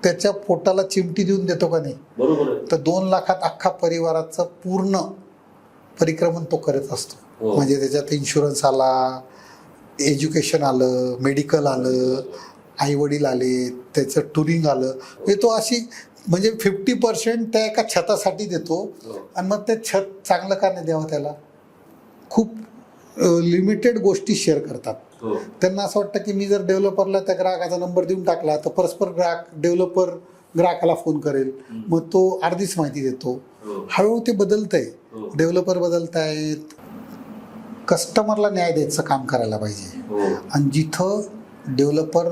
त्याच्या पोटाला चिमटी देऊन देतो का नाही. बरोबर आहे. तर 2 लाखात अख्खा परिवाराचं पूर्ण परिक्रमण तो करत असतो. म्हणजे त्याच्यात इन्शुरन्स आला, एज्युकेशन आलं, मेडिकल आलं, आई वडील आले, त्याचं टुरिंग आलं, म्हणजे तो अशी म्हणजे 50% त्या एका छतासाठी देतो. आणि मग ते छत चांगलं का नाही द्यावं त्याला. खूप लिमिटेड गोष्टी शेअर करतात. त्यांना असं वाटतं की मी जर डेव्हलपरला त्या ग्राहकाचा नंबर देऊन टाकला तर परस्पर डेव्हलपर ग्राहकाला फोन करेल, मग तो अर्धीच माहिती देतो. हळूहळू ते बदलतंय, डेव्हलपर बदलतायत, कस्टमरला न्याय द्यायचं काम करायला पाहिजे. आणि जिथं डेव्हलपर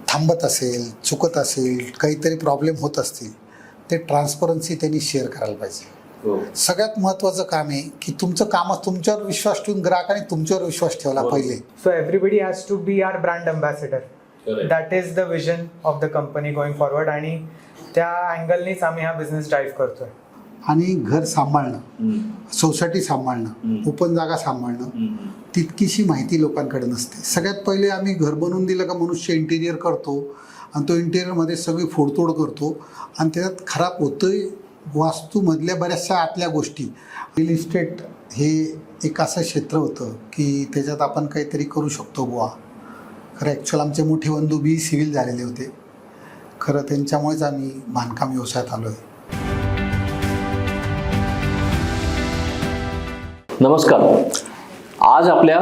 थांबत असेल, चुकत असेल, काहीतरी प्रॉब्लेम होत असतील, ते ट्रान्सपरन्सी त्यांनी शेअर करायला पाहिजे. सगळ्यात महत्त्वाचं काम आहे की तुमचं काम तुमच्यावर विश्वास ठेवून ग्राहकाने तुमच्यावर विश्वास ठेवला पाहिजे. So everybody has to be our brand ambassador. That is the vision of the company going forward. आणि त्या अँगलनीच आम्ही हा बिझनेस ड्राईव्ह करतोय. आणि घर सांभाळणं, सोसायटी सांभाळणं, ओपन जागा सांभाळणं, तितकीशी माहिती लोकांकडे नसते. सगळ्यात पहिले आम्ही घर बनवून दिलं का मनुष्य इंटिरियर करतो आणि तो इंटिरियरमध्ये सगळी फोडतोड करतो आणि त्याच्यात खराब होतंय वास्तूमधल्या बऱ्याचशा आतल्या गोष्टी. रिअल इस्टेट हे एक असं क्षेत्र होतं की त्याच्यात आपण काहीतरी करू शकतो बुवा. खरं ॲक्च्युअल आमचे मोठे बंधू बी सिव्हिल झालेले होते. खरं त्यांच्यामुळेच आम्ही बांधकाम व्यवसायात आलो आहे. नमस्कार. आज आपल्या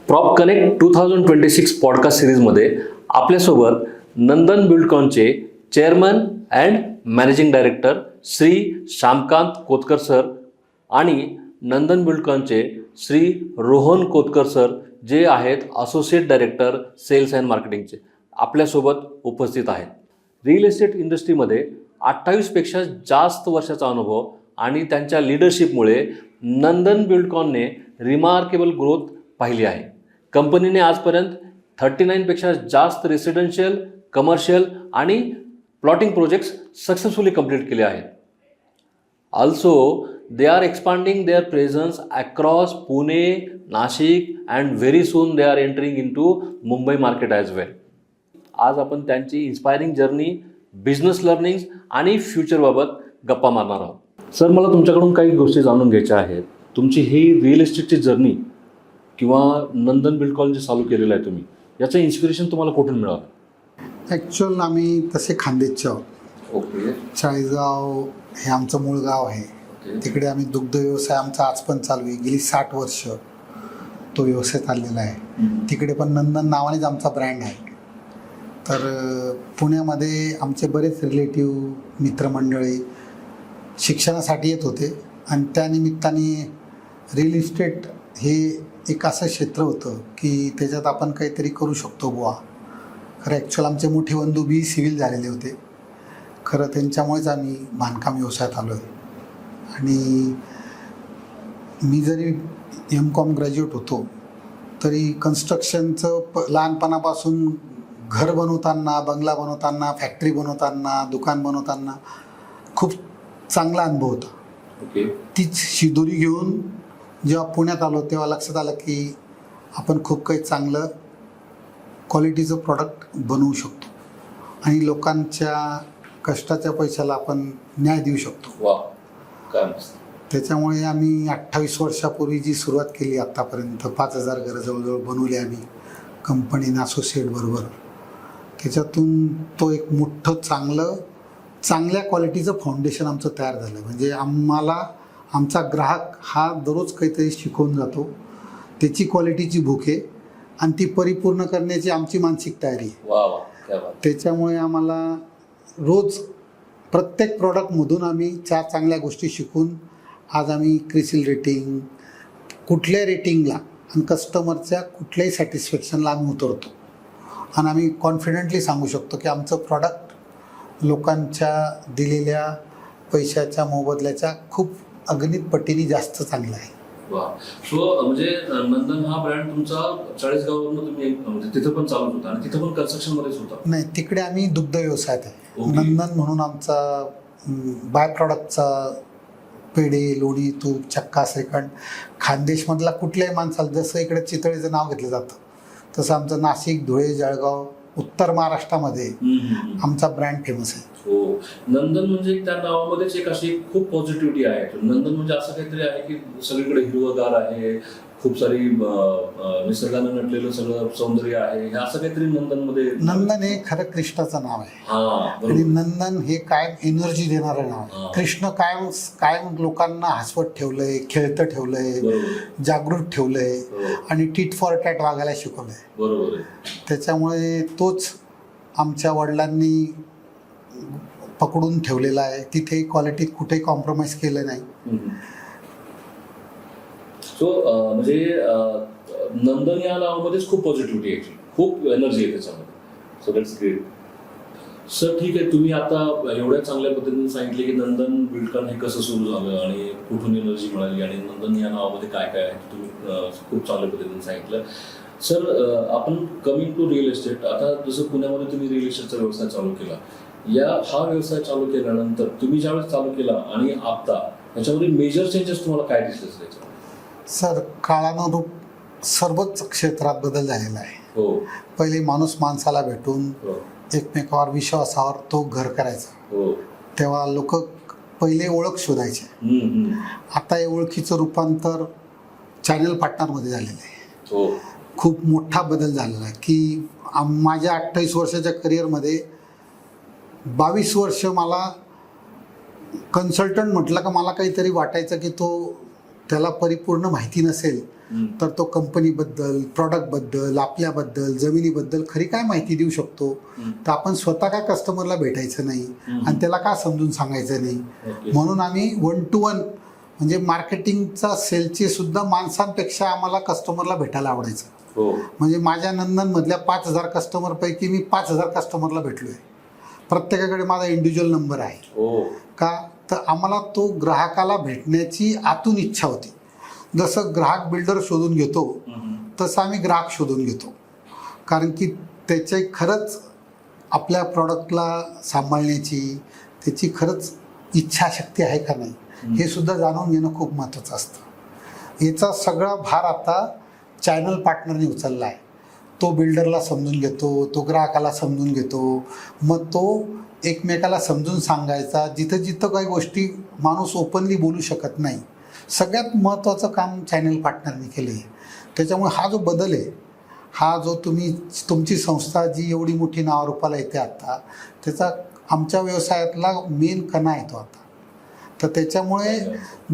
प्रॉप कनेक्ट 2026 पॉडकास्ट सिरीजमध्ये आपल्यासोबत नंदन बिल्डकॉनचे chairman and managing director Shri Shyamkant Kotkar sir आणि नंदन बिल्डकॉनचे श्री रोहन कोतकर सर जे आहेत असोसिएट डायरेक्टर सेल्स अँड मार्केटिंगचे आपल्यासोबत उपस्थित आहेत. रिअल इस्टेट इंडस्ट्रीमध्ये 28पेक्षा जास्त वर्षाचा अनुभव आणि त्यांच्या लिडरशिपमुळे नंदन बिल्डकॉनने रिमार्केबल ग्रोथ पाहिली आहे. कंपनीने आजपर्यंत 39पेक्षा जास्त रेसिडेन्शियल, कमर्शियल आणि प्लॉटिंग प्रोजेक्ट्स सक्सेसफुली कंप्लीट केले आहेत. Also they are expanding their presence across Pune, Nashik and very soon they are entering into Mumbai market as well. आज आपण त्यांची इन्स्पायरिंग जर्नी, बिझनेस लर्निंग्स आणि फ्युचरबाबत गप्पा मारणार आहोत. सर, मला तुमच्याकडून काही गोष्टी जाणून घ्यायच्या आहेत. तुमची ही रिअल इस्टेटची जर्नी किंवा नंदन बिल्डकॉन जे चालू केलेलं आहे तुम्ही, याचं इन्स्पिरेशन तुम्हाला कुठून मिळालं? ॲक्च्युअल आम्ही तसे खानदेशचे आहोत. ओके. चाळीसगाव हे आमचं मूळ गाव आहे. तिकडे आम्ही दुग्ध व्यवसाय आमचा आज पण चालू आहे. गेली 60 वर्ष तो व्यवसाय चाललेला आहे. तिकडे पण नंदन नावानेच आमचा ब्रँड आहे. तर पुण्यामध्ये आमचे बरेच रिलेटिव्ह, मित्रमंडळी शिक्षणासाठी येत होते आणि त्यानिमित्ताने रिअल इस्टेट हे एक असं क्षेत्र होतं की त्याच्यात आपण काहीतरी करू शकतो बुवा. खरं ॲक्च्युअल आमचे मोठे बंधू बी सिव्हिल झालेले होते. खरं त्यांच्यामुळेच आम्ही बांधकाम व्यवसायात आलो आहे. आणि मी जरी M.Com ग्रॅज्युएट होतो तरी कन्स्ट्रक्शनचं लहानपणापासून घर बनवताना, बंगला बनवताना, फॅक्टरी बनवताना, दुकान बनवताना खूप चांगला अनुभव होता. ओके. तीच शिदोरी घेऊन जेव्हा पुण्यात आलो तेव्हा लक्षात आलं की आपण खूप काही चांगलं क्वालिटीचं प्रॉडक्ट बनवू शकतो आणि लोकांच्या कष्टाच्या पैशाला आपण न्याय देऊ शकतो. वा, काय मस्त. त्याच्यामुळे आम्ही 28 वर्षापूर्वी जी सुरुवात केली आत्तापर्यंत 5000 घरं जवळजवळ बनवली आम्ही कंपनीनं असोसिएट बरोबर. त्याच्यातून तो एक मोठं चांगल्या क्वालिटीचं फाउंडेशन आमचं तयार झालं. म्हणजे आम्हाला आमचा ग्राहक हा दररोज काहीतरी शिकवून जातो. त्याची क्वालिटीची भूक आहे आणि ती परिपूर्ण करण्याची आमची मानसिक तयारी आहे. त्याच्यामुळे आम्हाला रोज प्रत्येक प्रॉडक्टमधून आम्ही 4 चांगल्या गोष्टी शिकून आज आम्ही क्रिसिल रेटिंग, कुठल्या रेटिंगला आणि कस्टमरच्या कुठल्याही सॅटिस्फॅक्शनला आम्ही उतरतो आणि आम्ही कॉन्फिडेंटली सांगू शकतो की आमचं प्रॉडक्ट लोकांच्या दिलेल्या पैशाच्या मोबदल्याच्या खूप अगणित पटीने जास्त चांगला आहे. वा. सो म्हणजे नंदन हा ब्रँड तुमचा 40गाववरून तुम्ही म्हणजे तिथं पण चालत होता आणि तिथं पण कन्स्ट्रक्शनमध्येच होता? नाही, तिकडे आम्ही दुग्ध व्यवसायात आहे. ओके. नंदन म्हणून आमचा बाय प्रॉडक्टचा पेढे, लोणी, तूप, चक्का, श्रीखंड खानदेशमधला कुठल्याही माणसाला जसं इकडे चितळेचं नाव घेतलं जातं तसं आमचं नाशिक, धुळे, जळगाव, उत्तर महाराष्ट्रामध्ये आमचा ब्रँड फेमस आहे. हो, नंदन म्हणजे त्या नावामध्येच एक अशी खूप पॉझिटिव्हिटी आहे. नंदन म्हणजे असं काहीतरी आहे की सगळीकडे हिरवगार आहे, खूप सारी निसर्गानं नटलेलं सगळं सौंदर्य आहे, हे असं काहीतरी नंदनमध्ये. नंदन हे खरं कृष्णाचं नाव आहे हा, आणि नंदन हे कायम एनर्जी देणारं नाव आहे. कृष्ण कायम कायम लोकांना हसवत ठेवलंय, खेळतं ठेवलंय, जागृत ठेवलंय आणि टीट फॉर टॅट वागायला शिकवलंय. बरोबर. त्याच्यामुळे तोच आमच्या वडिलांनी पकडून ठेवलेला आहे. तिथे क्वालिटीत कुठेही कॉम्प्रोमाइज केलं नाही. सो म्हणजे नंदन या नावामध्येच खूप पॉझिटिव्हिटी आहे, खूप एनर्जी आहे त्याच्यामध्ये. So that's great. सर ठीक आहे, तुम्ही आता एवढ्या चांगल्या पद्धतीने सांगितले की नंदन बिल्डकॉन हे कसं सुरू झालं आणि कुठून एनर्जी मिळाली आणि नंदन या नावामध्ये काय काय आहे तुम्ही खूप चांगल्या पद्धतीने सांगितलं. सर आपण कमिंग टू रिअल इस्टेट, आता जसं पुण्यामध्ये तुम्ही रिअल इस्टेटचा व्यवसाय चालू केला, हा व्यवसाय चालू केल्यानंतर तुम्ही ज्यावेळेस चालू केला आणि आता याच्यामध्ये मेजर चेंजेस तुम्हाला काय दिसले त्याच्यामध्ये? सर, काळानुरूप सर्वच क्षेत्रात बदल झालेला आहे. हो. पहिले माणूस माणसाला भेटून एकमेकावर विश्वासावर तो घर करायचा. हो. तेव्हा लोक पहिले ओळख शोधायचे. आता या ओळखीचं रूपांतर चॅनल पार्टनरमध्ये झालेलं आहे. हो. खूप मोठा बदल झालेला आहे की माझ्या 28 वर्षाच्या करिअरमध्ये 22 वर्ष मला कन्सल्टंट म्हटलं का मला काहीतरी वाटायचं की त्याला परिपूर्ण माहिती नसेल तर तो कंपनीबद्दल, प्रॉडक्टबद्दल, आपल्याबद्दल, जमिनीबद्दल खरी काय माहिती देऊ शकतो. तर आपण स्वतः का कस्टमरला भेटायचं नाही आणि त्याला का समजून सांगायचं नाही. म्हणून आम्ही 1 to 1 म्हणजे मार्केटिंगचा सेलचे सुद्धा माणसांपेक्षा आम्हाला कस्टमरला भेटायला आवडायचं. म्हणजे माझ्या नंदनमधल्या 5,000 कस्टमरपैकी मी 5,000 कस्टमरला भेटलोय. प्रत्येकाकडे माझा इंडिव्हिज्युअल नंबर आहे. का तर आम्हाला तो ग्राहकाला भेटण्याची आतून इच्छा होती. जसं ग्राहक बिल्डर शोधून घेतो तसं आम्ही ग्राहक शोधून घेतो. कारण की त्याचे खरंच आपल्या प्रॉडक्टला सांभाळण्याची त्याची खरंच इच्छाशक्ती आहे का नाही हे सुद्धा जाणून घेणं खूप महत्त्वाचं असतं. याचा सगळा भार आता चॅनल पार्टनरने उचलला आहे. तो बिल्डरला समजून घेतो, तो ग्राहकाला समजून घेतो, मग तो एकमेकाला समजून सांगायचा. जिथं जिथं काही गोष्टी माणूस ओपनली बोलू शकत नाही, सगळ्यात महत्त्वाचं काम चॅनल पार्टनरने केलं आहे. त्याच्यामुळे हा जो बदल आहे, हा जो तुमची संस्था जी एवढी मोठी नावारूपाला येते आता, त्याचा आमच्या व्यवसायातला मेन कणा येतो आता. तर त्याच्यामुळे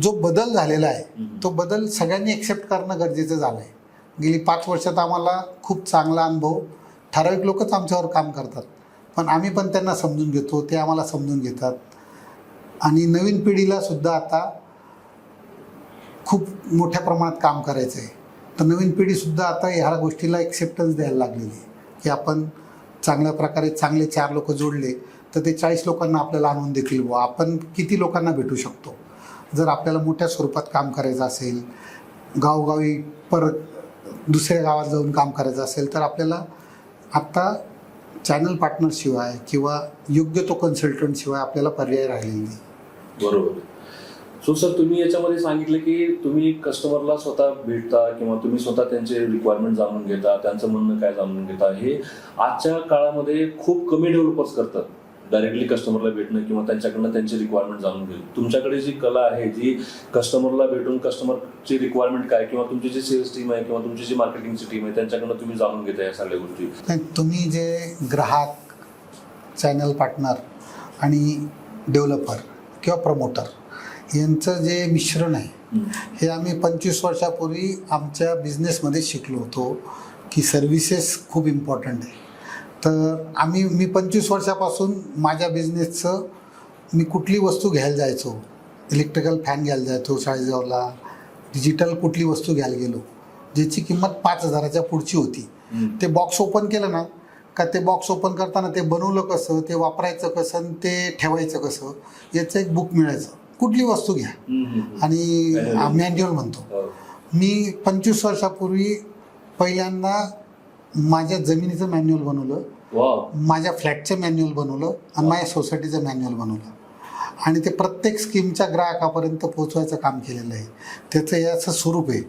जो बदल झालेला आहे तो बदल सगळ्यांनी एक्सेप्ट करणं गरजेचं झालं आहे. गेली 5 वर्षात आम्हाला खूप चांगला अनुभव, ठराविक लोकच आमच्यावर काम करतात पण आम्ही पण त्यांना समजून घेतो, ते आम्हाला समजून घेतात. आणि नवीन पिढीला सुद्धा आता खूप मोठ्या प्रमाणात काम करायचं आहे. तर नवीन पिढीसुद्धा आता ह्या गोष्टीला एक्सेप्टन्स द्यायला लागलेली आहे की आपण चांगल्या प्रकारे चांगले 4 लोक जोडले तर ते 40 लोकांना आपल्याला आणून देखील बुवा आपण किती लोकांना भेटू शकतो. जर आपल्याला मोठ्या स्वरूपात काम करायचं असेल, गावोगावी परत दुसऱ्या गावात जाऊन काम करायचं असेल तर आपल्याला आत्ता चॅनल पार्टनरशिवाय किंवा योग्य तो कन्सल्टंटशिवाय आपल्याला पर्याय राहिलेला नाही. बरोबर. सो सर, तुम्ही याच्यामध्ये सांगितलं की तुम्ही कस्टमरला स्वतः भेटता किंवा तुम्ही स्वतः त्यांचे रिक्वायरमेंट जाणून घेता, त्यांचं म्हणणं काय जाणून घेता. हे आजच्या काळामध्ये खूप कमी डेव्हलपर्स करतात, डायरेक्टली कस्टमरला भेटणं किंवा त्यांच्याकडनं त्यांची रिक्वायरमेंट जाणून घेणं. तुमच्याकडे जी कला आहे जी कस्टमरला भेटून कस्टमरची रिक्वायरमेंट काय किंवा तुमची जी सेल्स टीम आहे किंवा तुमची जी मार्केटिंगची टीम आहे त्यांच्याकडनं तुम्ही जाणून घेता या सगळ्या गोष्टी. तुम्ही जे ग्राहक, चॅनल पार्टनर आणि डेव्हलपर किंवा प्रमोटर यांचं जे मिश्रण आहे हे आम्ही 25 वर्षापूर्वी आमच्या बिझनेसमध्ये शिकलो होतो की सर्व्हिसेस खूप इम्पॉर्टंट आहे. तर मी 25 वर्षापासून माझ्या बिझनेसचं मी कुठली वस्तू घ्यायला जायचो, इलेक्ट्रिकल फॅन घ्यायला जायचो चाळीसगावला, डिजिटल कुठली वस्तू घ्यायला गेलो ज्याची किंमत 5,000च्या पुढची होती, ते बॉक्स ओपन केलं ना का ते बॉक्स ओपन करताना ते बनवलं कसं, ते वापरायचं कसं, ते ठेवायचं कसं याचं एक बुक मिळायचं. कुठली वस्तू घ्या आणि मॅन्युअल म्हणतो. मी 25 वर्षापूर्वी पहिल्यांदा माझ्या जमिनीचं मॅन्युअल बनवलं, माझ्या फ्लॅटचं मॅन्युअल बनवलं आणि माझ्या सोसायटीचं मॅन्युअल बनवलं आणि ते प्रत्येक स्कीमच्या ग्राहकापर्यंत पोहोचवायचं काम केलेलं आहे. त्याचं याचं स्वरूप आहे.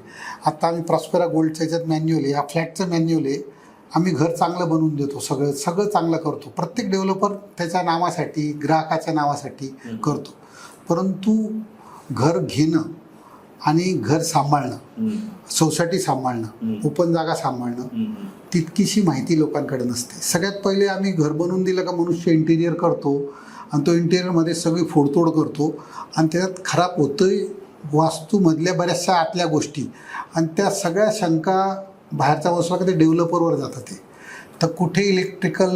आता आम्ही प्रॉस्पेरा गोल्डचं याच्यात मॅन्युअल आहे, हा फ्लॅटचं मॅन्युअल आहे आम्ही घर चांगलं बनवून देतो, सगळं सगळं चांगलं करतो. प्रत्येक डेव्हलपर त्याच्या नावासाठी, ग्राहकाच्या नावासाठी करतो. परंतु घर घेणं आणि घर सांभाळणं, सोसायटी सांभाळणं, ओपन जागा सांभाळणं, तितकीशी माहिती लोकांकडे नसते. सगळ्यात पहिले आम्ही घर बनवून दिलं का मनुष्य इंटिरियर करतो आणि तो इंटिरियरमध्ये सगळी फोडतोड करतो आणि त्याच्यात खराब होतंय वास्तूमधल्या बऱ्याचशा आतल्या गोष्टी, आणि त्या सगळ्या शंका बाहेरचा बसला का ते डेव्हलपरवर जातात. ते तर कुठे इलेक्ट्रिकल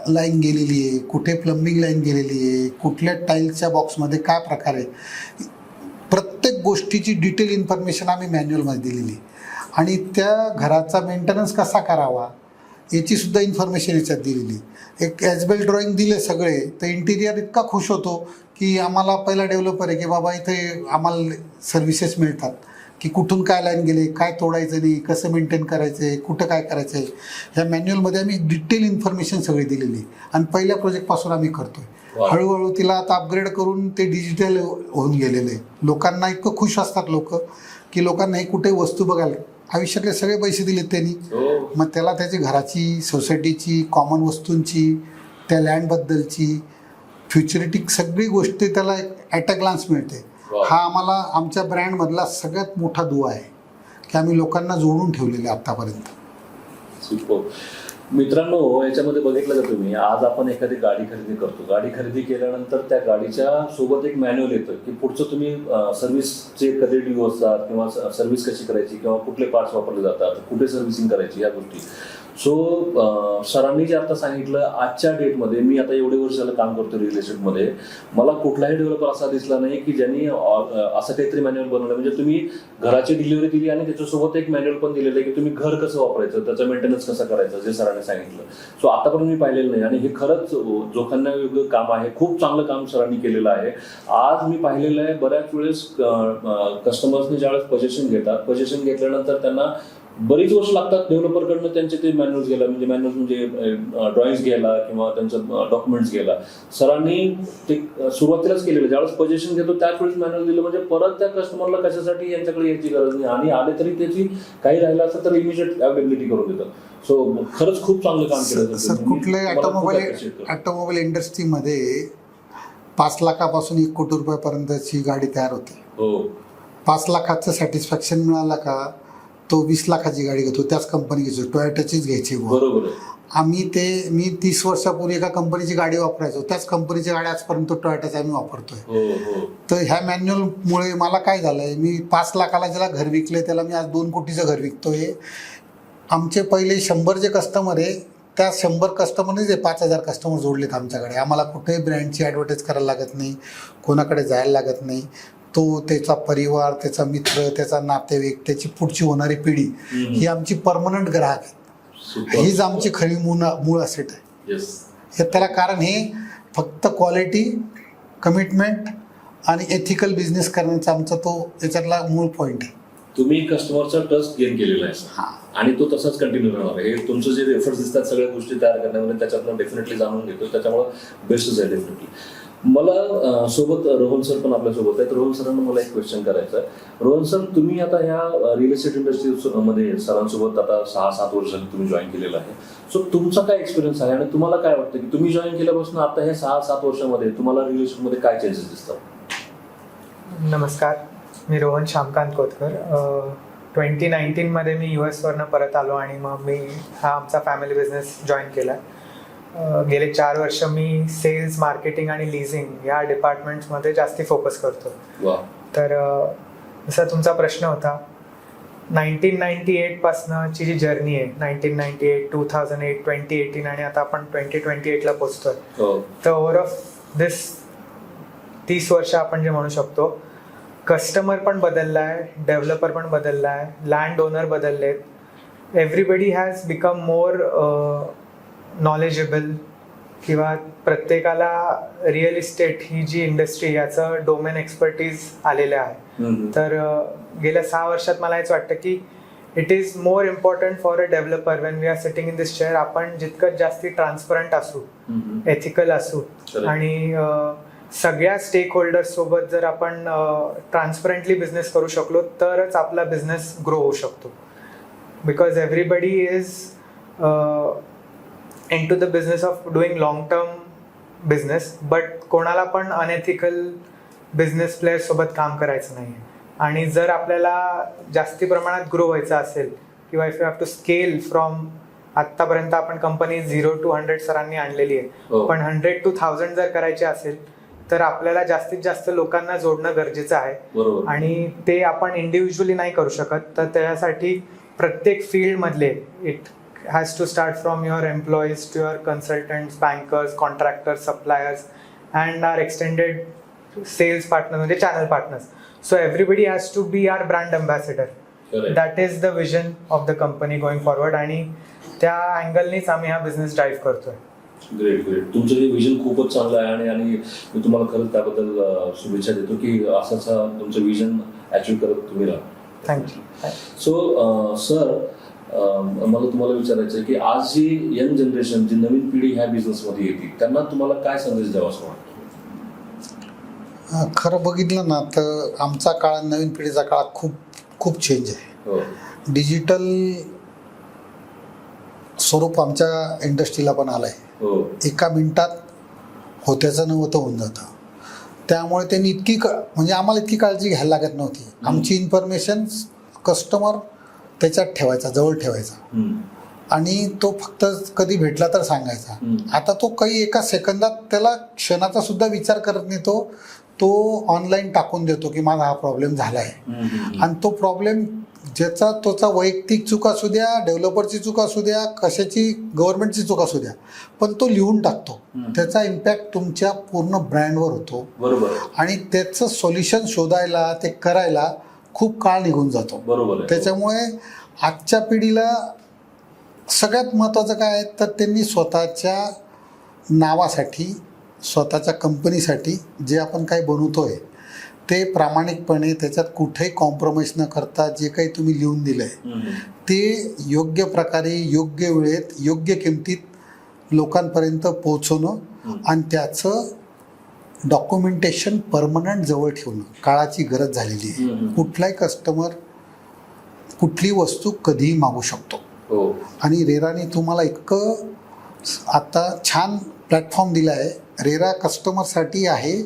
लाईन गेलेली आहे, कुठे प्लंबिंग लाईन गेलेली आहे, कुठल्या टाईल्सच्या बॉक्समध्ये काय प्रकार आहे, प्रत्येक गोष्टीची डिटेल इन्फॉर्मेशन आम्ही मॅन्युअलमध्ये दिलेली. आणि त्या घराचा मेंटेनन्स कसा करावा याची सुद्धा इन्फॉर्मेशन याच्यात दिलेली. एक ॲजबेल ड्रॉइंग दिले सगळे, तर इंटिरियर इतका खुश होतो की आम्हाला पहिला डेव्हलपर आहे की बाबा इथे आम्हाला सर्व्हिसेस मिळतात की कुठून काय लाईन गेले, काय तोडायचं नाही, कसं मेंटेन करायचं आहे, कुठं काय करायचं आहे. ह्या मॅन्युअलमध्ये आम्ही डिटेल इन्फॉर्मेशन सगळी दिलेली आणि पहिल्या प्रोजेक्टपासून आम्ही करतो आहे. हळूहळू तिला आता अपग्रेड करून ते डिजिटल होऊन गेलेलं आहे. लोकांना इतकं खुश असतात लोक की लोकांना हे कुठे वस्तू बघायला, आयुष्यातले सगळे पैसे दिलेत त्यांनी, मग त्याला त्याची घराची, सोसायटीची, कॉमन वस्तूंची, त्या लँडबद्दलची फ्युचरिटिक सगळी गोष्टी त्याला ॲट अ ग्लान्स मिळते. हा आम्हाला आमच्या ब्रँडमधला सगळ्यात मोठा दुवा आहे की आम्ही लोकांना जोडून ठेवलेले आत्तापर्यंत. सुपर. मित्रांनो, याच्यामध्ये बघितलं का तुम्ही, आज आपण एखादी गाडी खरेदी करतो, गाडी खरेदी केल्यानंतर त्या गाडीच्या सोबत एक मॅन्युअल येतं की पुढचं तुम्ही सर्व्हिसचे कधी ड्यू असतात किंवा सर्व्हिस कशी करायची किंवा कुठले पार्ट्स वापरले जातात, कुठे सर्व्हिसिंग करायची, या गोष्टी. सो सरांनी जे आता सांगितलं, आजच्या डेटमध्ये मी आता एवढे वर्ष झालं काम करतो रिअल एस्टेटमध्ये, मला कुठलाही डेव्हलपर असा दिसला नाही की ज्यांनी असं काहीतरी मॅन्युअल बनवलं. म्हणजे तुम्ही घराची डिलिव्हरी दिली आणि त्याच्यासोबत एक मॅन्युअल पण दिलेलं आहे की तुम्ही घर कसं वापरायचं, त्याचं मेंटेनन्स कसं करायचं, जे सरांनी सांगितलं. सो आतापर्यंत मी पाहिलेलं नाही आणि हे खरंच जोखण्यायोग्य काम आहे. खूप चांगलं काम सरांनी केलेलं आहे. आज मी पाहिलेलं आहे बऱ्याच वेळेस कस्टमर्सनी ज्यावेळेस पोझिशन घेतात, पोझिशन घेतल्यानंतर त्यांना बरीच वर्ष लागतात डेव्हलपरकडनं त्यांचे ते मॅन्युअल्स घ्यायला, म्हणजे ड्रॉइंग्स घ्यायला किंवा त्यांचं डॉक्युमेंट्स घ्यायला. सरांनी ते सुरुवातीलाच केलेलं, ज्यावेळेस पोझिशन घेतो त्याच वेळेस मॅन्युअल दिलं, म्हणजे परत त्या कस्टमरला कशासाठी यांच्याकडे यायची गरज नाही, आणि आले तरी त्याची काही राहिलं असं तर इमिजिएट अवेलेबिलिटी करून देतात. सो खरंच खूप चांगलं काम केलं. सर, कुठल्याही ऑटोमोबाईल इंडस्ट्रीमध्ये 5 लाखापासून 1 कोटी रुपयापर्यंतची गाडी तयार होते. 5 लाखाचं सॅटिस्फॅक्शन मिळालं का तो 20 लाखाची गाडी घेतो, त्याच कंपनी घेतो, टोयोटाचीच घ्यायची. बरोबर. मी 30 वर्षापूर्वी एका कंपनीची गाडी वापरायचो, त्याच कंपनीची गाडी आजपर्यंत टोयोटाची आम्ही वापरतोय. तर ह्या मॅन्युअलमुळे मला काय झालंय, मी 5 लाखाला ज्याला घर विकलंय त्याला मी आज 2 कोटीचं घर विकतोय. आमचे पहिले 100 जे कस्टमर आहे, त्या 100 कस्टमरने जे 5,000 कस्टमर जोडलेत आमच्याकडे. आम्हाला कुठेही ब्रँडची ॲडव्हर्टाईज करायला लागत नाही, कोणाकडे जायला लागत नाही. तो, त्याचा परिवार, त्याचा मित्र, त्याचा नातेवाईक, त्याची पुढची होणारी पिढी ही आमची परमनंट ग्राहक आहे. हीच आमची खरी मूळ असेट आहे. हे त्याला कारण हे फक्त क्वालिटी, कमिटमेंट आणि एथिकल बिझनेस करण्याचा आमचा तो याच्यातला मूळ पॉईंट आहे. तुम्ही कस्टमरचा ट्रस्ट गेन केलेला आहे आणि तो तसाच कंटिन्यू राहणार आहे. हे तुमचं जे एफर्ट्स दिसतात सगळ्या गोष्टी तयार करण्यामध्ये, त्याच्यातनं डेफिनेटली जाणून घेतो, त्याच्यामुळे बेस्टच आहे डेफिनेटली. मला सोबत रोहन सर पण आपल्यासोबत आहेत. रोहन सरांना मला एक क्वेश्चन करायचं आहे. रोहन सर, तुम्ही आता ह्या रिअल एस्टेट इंडस्ट्रीमध्ये सरांसोबत आता 6-7 वर्ष तुम्ही जॉईन केलेलं आहे. सो तुमचा काय एक्सपिरियन्स आहे आणि तुम्हाला काय वाटतं की तुम्ही जॉईन केल्यापासून आता ह्या 6-7 वर्षामध्ये तुम्हाला रिअल एस्टेटमध्ये काय चेंजेस दिसतात? नमस्कार, मी रोहन श्यामकांत कोतकर. 2019 मध्ये मी US वरनं परत आलो आणि मग मी हा आमचा फॅमिली बिझनेस जॉईन केला. गेले 4 वर्ष मी सेल्स, मार्केटिंग आणि लिझिंग या डिपार्टमेंट्समध्ये जास्ती फोकस करतो. तर जसा तुमचा प्रश्न होता, 1998 पासनची जी जर्नी आहे, 1998, 2008, 2018 आणि आता आपण 2028ला पोहोचतोय. तर ओव्हर ऑफ दिस 30 वर्ष आपण जे म्हणू शकतो, कस्टमर पण बदललाय, डेव्हलपर पण बदललाय, लँड ओनर बदललेत. Everybody has become more knowledgeable, किंवा प्रत्येकाला रिअल इस्टेट ही जी इंडस्ट्री याचं डोमेन एक्सपर्टीज आलेलं आहे. तर गेल्या 6 वर्षात मला हेच वाटतं की it is more important for a developer when we are sitting in this chair, आपण जितकं जास्ती ट्रान्सपरंट असू, एथिकल असू आणि सगळ्या स्टेक होल्डर्स सोबत जर आपण ट्रान्सपरंटली बिझनेस करू शकलो तरच आपला बिझनेस ग्रो होऊ शकतो. Because everybody is in to the business of doing long term business, but कोणाला पण अनएथिकल बिझनेस प्लेयर्ससोबत काम करायचं नाही आहे. आणि जर आपल्याला जास्ती प्रमाणात ग्रो व्हायचं असेल किंवा if you have to scale from, आत्तापर्यंत आपण कंपनी 0 to 100 सरांनी आणलेली आहे, पण 100 to 1000 जर करायची असेल तर आपल्याला जास्तीत जास्त लोकांना जोडणं गरजेचं आहे. आणि ते आपण इंडिव्हिज्युअली नाही करू शकत. तर त्यासाठी प्रत्येक फील्डमधले, it has to start from your employees to your consultants, bankers, contractors, suppliers and our extended sales partner म्हणजे channel partners. So everybody has to be our brand ambassador. That is the vision of the company going forward. आणि त्या अँगलनीच आम्ही हा business drive करतोय. Great great. तुमचं हे vision खूपच चांगलं आहे आणि मी तुम्हाला खरंच त्याबद्दल शुभेच्छा देतो की असंच तुमचं विजन अचीव करत तुम्ही राहा. थँक्यू. सो सर, मला तुम्हाला विचारायचं आहे की आज जी यंग जनरेशन, जी नवीन पिढी ह्या बिझनेसमध्ये येते, त्यांना तुम्हाला काय संदेश द्यावा असं वाटतं? खरं बघितलं ना तर आमचा काळ, नवीन पिढीचा काळ खूप खूप चेंज आहे. डिजिटल स्वरूप आमच्या इंडस्ट्रीला पण आलं आहे. एका मिनिटात होत्याचं नव्हतं होऊन जातं. त्यामुळे त्यांनी म्हणजे आम्हाला इतकी काळजी घ्यायला लागत नव्हती. आमची इन्फॉर्मेशन कस्टमर त्याच्यात ठेवायचा, जवळ ठेवायचा आणि तो फक्त कधी भेटला तर सांगायचा. आता तो काही एका सेकंदात, त्याला क्षणाचा सुद्धा विचार करत नाही, तो ऑनलाईन टाकून देतो की माझा हा प्रॉब्लेम झाला आहे. आणि तो प्रॉब्लेम ज्याचा तोचा वैयक्तिक चूक असू द्या, डेव्हलपरची चूक असू द्या, कशाची गव्हर्नमेंटची चूक असू द्या, पण तो लिहून टाकतो. त्याचा इम्पॅक्ट तुमच्या पूर्ण ब्रँडवर होतो. बरोबर. आणि त्याचं सोल्युशन शोधायला, ते करायला खूप काळ निघून जातो. बरोबर. त्याच्यामुळे आजच्या पिढीला सगळ्यात महत्त्वाचं काय आहे तर त्यांनी स्वतःच्या नावासाठी, स्वतःच्या कंपनीसाठी जे आपण काही बनवतोय ते प्रामाणिकपणे, त्याच्यात कुठेही कॉम्प्रोमाइज न करता जे काही तुम्ही लिहून दिलं आहे ते योग्य प्रकारे, योग्य वेळेत, योग्य किमतीत लोकांपर्यंत पोहोचवणं आणि त्याचं डॉक्युमेंटेशन परमनंट जवळ ठेवणं काळाची गरज झालेली आहे. कुठलाही कस्टमर कुठली वस्तू कधीही मागू शकतो. आणि रेराने तुम्हाला इतकं आता छान प्लॅटफॉर्म दिला आहे. रेरा कस्टमरसाठी आहे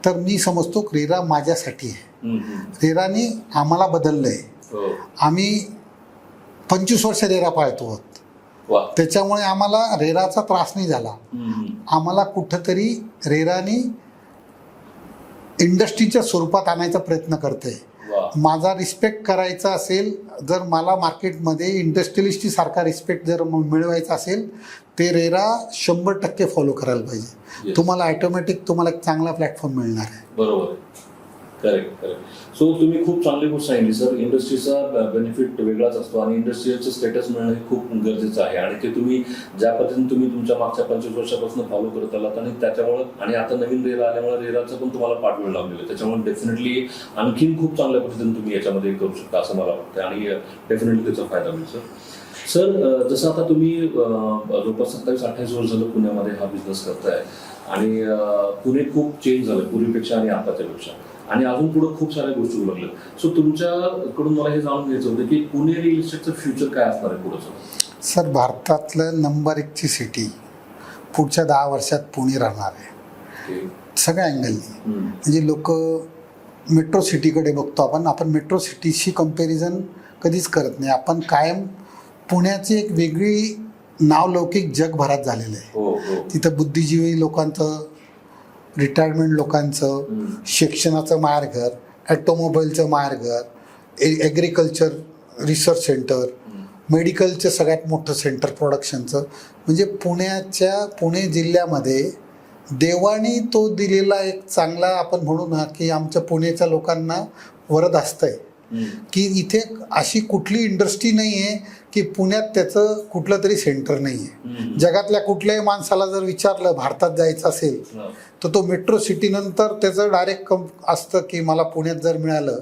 तर मी समजतो रेरा माझ्यासाठी आहे. रेराने आम्हाला बदललं आहे. आम्ही 25 वर्ष रेरा पाळतो. त्याच्यामुळे आम्हाला रेराचा त्रास नाही झाला. आम्हाला कुठंतरी रेराने इंडस्ट्रीच्या स्वरूपात आणायचा प्रयत्न करते. माझा रिस्पेक्ट करायचा असेल, जर मला मार्केटमध्ये इंडस्ट्रियलिस्टची सारखा रिस्पेक्ट जर मिळवायचा असेल, ते रेरा 100% फॉलो करायला पाहिजे. तुम्हाला ऑटोमॅटिक तुम्हाला एक चांगला प्लॅटफॉर्म मिळणार आहे. बरोबर. Correct correct. सो तुम्ही खूप चांगली गोष्ट सांगितली सर. इंडस्ट्रीचा बेनिफिट वेगळाच असतो आणि इंडस्ट्रीचं स्टेटस मिळणं हे खूप गरजेचं आहे. आणि ते तुम्ही ज्या पद्धतीने तुम्ही तुमच्या मागच्या 25 वर्षापासून फॉलो करत आलात आणि त्याच्यामुळे, आणि आता नवीन रेरा आल्यामुळे रेराचं पण तुम्हाला पाठवेळ लावलेलं आहे, त्याच्यामुळे डेफिनेटली आणखीन खूप चांगल्या पद्धतीने तुम्ही याच्यामध्ये करू शकता असं मला वाटतं आणि डेफिनेटली त्याचा फायदा मिळेल सर. सर, जसं आता तुम्ही जवळपास 27-28 वर्ष झालं पुण्यामध्ये हा बिझनेस करताय आणि पुणे खूप चेंज झालं पूर्वीपेक्षा आणि आताच्यापेक्षा, आणि अजून पुढे खूप साऱ्या गोष्टी होऊ लागल्या. सो तुमच्याकडून मला हे जाणून घ्यायचं होतं की पुणे रिअल इस्टेटचं फ्युचर काय असणार आहे पुढचं? सर, भारतातलं नंबर 1ची सिटी पुढच्या 10 वर्षात पुणे राहणार आहे. सगळ्या अँगलनी. म्हणजे लोक मेट्रो सिटीकडे बघतो आपण मेट्रो सिटीशी कंपॅरिझन कधीच करत नाही. आपण कायम पुण्याची एक वेगळी नावलौकिक जगभरात झालेलं आहे. तिथं बुद्धिजीवी लोकांचं, रिटायरमेंट लोकांचं, शिक्षणाचं माहेरघर, ॲटोमोबाईलचं माहेरघर, ॲग्रिकल्चर रिसर्च सेंटर, मेडिकलचं सगळ्यात मोठं सेंटर प्रोडक्शनचं. म्हणजे पुणे जिल्ह्यामध्ये देवाने तो दिलेला एक चांगला, आपण म्हणू ना की आमच्या पुण्याच्या लोकांना वरद असतंय की इथे अशी कुठली इंडस्ट्री नाही आहे की पुण्यात त्याचं कुठलं तरी सेंटर नाही आहे. जगातल्या कुठल्याही माणसाला जर विचारलं भारतात जायचं असेल तर तो मेट्रो सिटीनंतर त्याचं डायरेक्ट असतं की मला पुण्यात जर मिळालं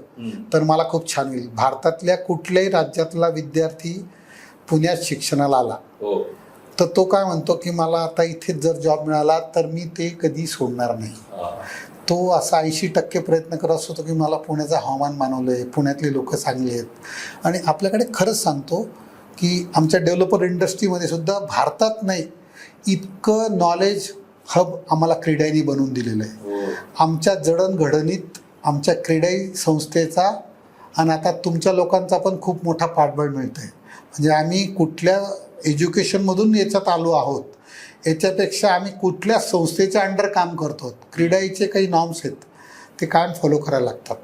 तर मला खूप छान होईल. भारतातल्या कुठल्याही राज्यातला विद्यार्थी पुण्यात शिक्षणाला आला तर तो काय म्हणतो की मला आता इथेच जर जॉब मिळाला तर मी ते कधी सोडणार नाही. तो असा 80% प्रयत्न करत असतो की मला पुण्याचं हवामान मानवलं आहे, पुण्यातली लोक चांगली आहेत. आणि आपल्याकडे खरंच सांगतो की आमच्या डेव्हलपर इंडस्ट्रीमध्ये सुद्धा भारतात नाही इतकं नॉलेज हब आम्हाला क्रीडाईने बनवून दिलेलं आहे. आमच्या जडणघडणीत आमच्या क्रीडाई संस्थेचा आणि आता तुमच्या लोकांचा पण खूप मोठा पाठबळ मिळतो आहे. म्हणजे आम्ही कुठल्या एज्युकेशनमधून याच्यात आलो आहोत याच्यापेक्षा आम्ही कुठल्या संस्थेच्या अंडर काम करतो. क्रीडाईचे काही नॉर्म्स आहेत ते कायम फॉलो करायला लागतात.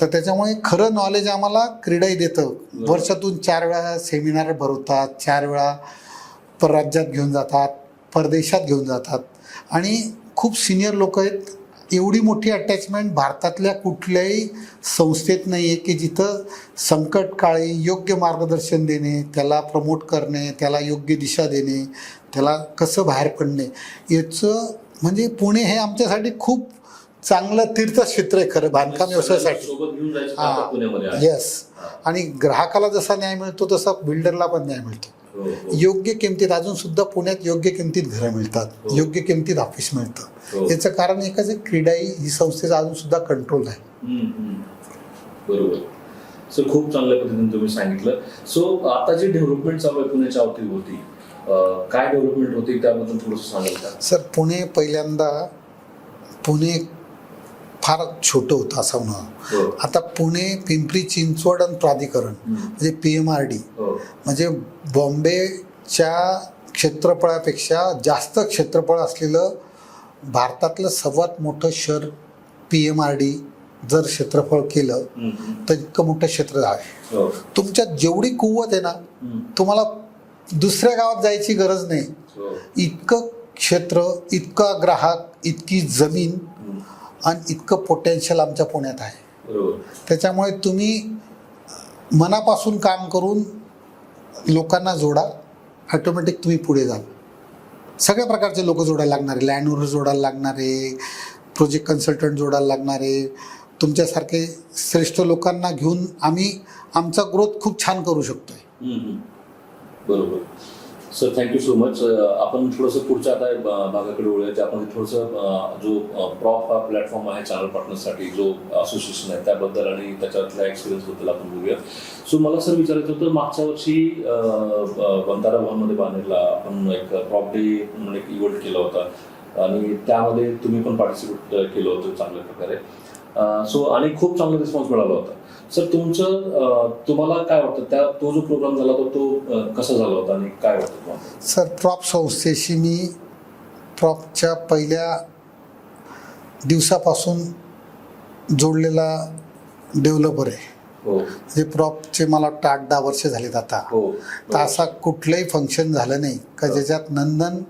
तर त्याच्यामुळे खरं नॉलेज आम्हाला क्रीडाई देतं. वर्षातून 4 वेळा सेमिनार भरवतात, 4 वेळा परराज्यात घेऊन जातात, परदेशात घेऊन जातात आणि खूप सिनियर लोक आहेत. एवढी मोठी अटॅचमेंट भारतातल्या कुठल्याही संस्थेत नाही आहे की जिथं संकटकाळी योग्य मार्गदर्शन देणे, त्याला प्रमोट करणे, त्याला योग्य दिशा देणे, त्याला कसं बाहेर पडणे याचं म्हणजे पुणे हे आमच्यासाठी खूप चांगलं तीर्थक्षेत्र आहे खरं बांधकाम व्यवसायासाठी. हां, येस. आणि ग्राहकाला जसा न्याय मिळतो तसा बिल्डरला पण न्याय मिळतो. योग्य किमतीत अजून सुद्धा पुण्यात योग्य किमतीत घरं मिळतात, योग्य किमतीत ऑफिस मिळतं. याचं कारण एकच आहे, क्रीडाई ही संस्थेचा अजून सुद्धा कंट्रोल आहे. बरोबर सर, खूप चांगल्या पद्धतीने तुम्ही सांगितलं. सो आता जी डेव्हलपमेंट चालू आहे पुण्याच्या अवतीभोवती, काय डेव्हलपमेंट होती त्याबद्दल थोडंसं सांगाल का? सर, पुणे फार छोटं होतं असं म्हणून. आता पुणे पिंपरी चिंचवड आणि प्राधिकरण म्हणजे PMRD म्हणजे बॉम्बेच्या क्षेत्रफळापेक्षा जास्त क्षेत्रफळ असलेलं भारतातलं सर्वात मोठं शहर PMRD जर क्षेत्रफळ केलं तर इतकं मोठं क्षेत्र आहे. तुमच्यात जेवढी कुवत आहे ना तुम्हाला दुसऱ्या गावात जायची गरज नाही. इतकं क्षेत्र, इतका ग्राहक, इतकी जमीन आणि इतकं पोटेन्शियल आमच्या पुण्यात आहे. त्याच्यामुळे तुम्ही मनापासून काम करून लोकांना जोडा, ऑटोमॅटिक तुम्ही पुढे जाल. सगळ्या प्रकारचे लोक जोडायला लागणारे, लँड ओनर जोडायला लागणारे, प्रोजेक्ट कन्सल्टंट जोडायला लागणारे, तुमच्यासारखे श्रेष्ठ लोकांना घेऊन आम्ही आमचा ग्रोथ खूप छान करू शकतोय. बरोबर सर, थँक्यू सो मच. आपण थोडंसं पुढच्या आता भागाकडे वळूया. आपण थोडंसं जो प्रॉप हा प्लॅटफॉर्म आहे चॅनल पार्टनर्ससाठी, जो असोसिएशन आहे त्याबद्दल आणि त्याच्यातल्या एक्सपिरियन्सबद्दल आपण बघूया. सो मला सर विचारायचं होतं, मागच्या वर्षी वंतारा भवनमध्ये बांधलेला आपण एक प्रॉप डे म्हणून एक इव्हेंट केला होता आणि त्यामध्ये तुम्ही पण पार्टिसिपेट केलं होतं चांगल्या प्रकारे. सो आणि खूप चांगला रिस्पॉन्स मिळाला होता. सर, तुम्हाला काय वाटतं, तो जो प्रोग्राम झाला होता तो कसा झाला होता आणि काय वाटतं तुम्हाला? सर, प्रॉप संस्थेशी मी प्रॉपच्या पहिल्या दिवसापासून जोडलेला डेव्हलपर आहे. म्हणजे प्रॉपचे मला वाटतं 8-10 वर्ष झालेत आता. तर असा कुठलंही फंक्शन झालं नाही का ज्याच्यात नंदन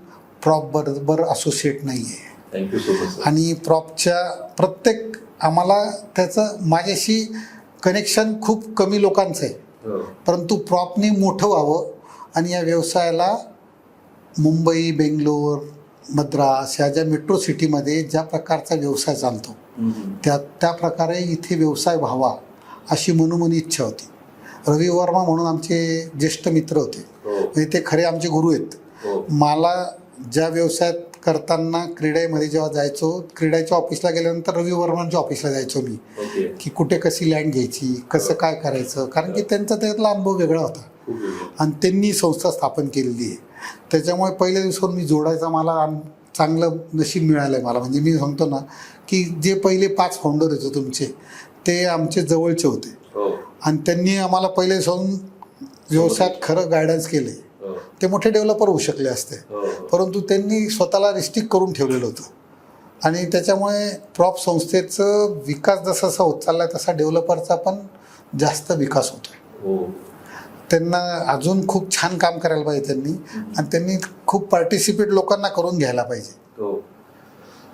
प्रॉप बरोबर असोसिएट नाही आहे. Thank you so much. आणि प्रॉपच्या प्रत्येक आम्हाला त्याचं माझ्याशी कनेक्शन खूप कमी लोकांचं आहे, परंतु प्रॉपनी मोठं व्हावं आणि या व्यवसायाला मुंबई, बेंगलोर, मद्रास ह्या ज्या मेट्रो सिटीमध्ये ज्या प्रकारचा व्यवसाय चालतो त्या प्रकारे इथे व्यवसाय व्हावा अशी मनोमनी इच्छा होती. रवी वर्मा म्हणून आमचे ज्येष्ठ मित्र होते, म्हणजे ते खरे आमचे गुरु आहेत. मला ज्या व्यवसायात करताना क्रीडाईमध्ये जेव्हा जायचो, क्रीडाईच्या ऑफिसला गेल्यानंतर रवी वर्मांच्या ऑफिसला जायचो मी, की कुठे कशी लँड घ्यायची, कसं काय करायचं, कारण की त्यांचा त्यातला अनुभव वेगळा होता आणि त्यांनी संस्था स्थापन केलेली आहे. त्याच्यामुळे पहिल्या दिवसावर मी जोडायचा मला चांगलं नशीब मिळालं आहे मला. म्हणजे मी सांगतो ना की जे पहिले 5 फाउंडर होते तुमचे ते आमचे जवळचे होते आणि त्यांनी आम्हाला पहिले दिवसाहून व्यवसायात खरं गायडन्स केले. ते मोठे डेव्हलपर होऊ शकले असते, परंतु त्यांनी स्वतःला रिस्ट्रिक्ट करून ठेवलेलं होतं आणि त्याच्यामुळे प्रॉप संस्थेचं विकास जसा जसा होत चालला तसा डेव्हलपरचा पण जास्त विकास होतोय. त्यांना अजून खूप छान काम करायला पाहिजे त्यांनी आणि त्यांनी खूप पार्टिसिपेट लोकांना करून घ्यायला पाहिजे.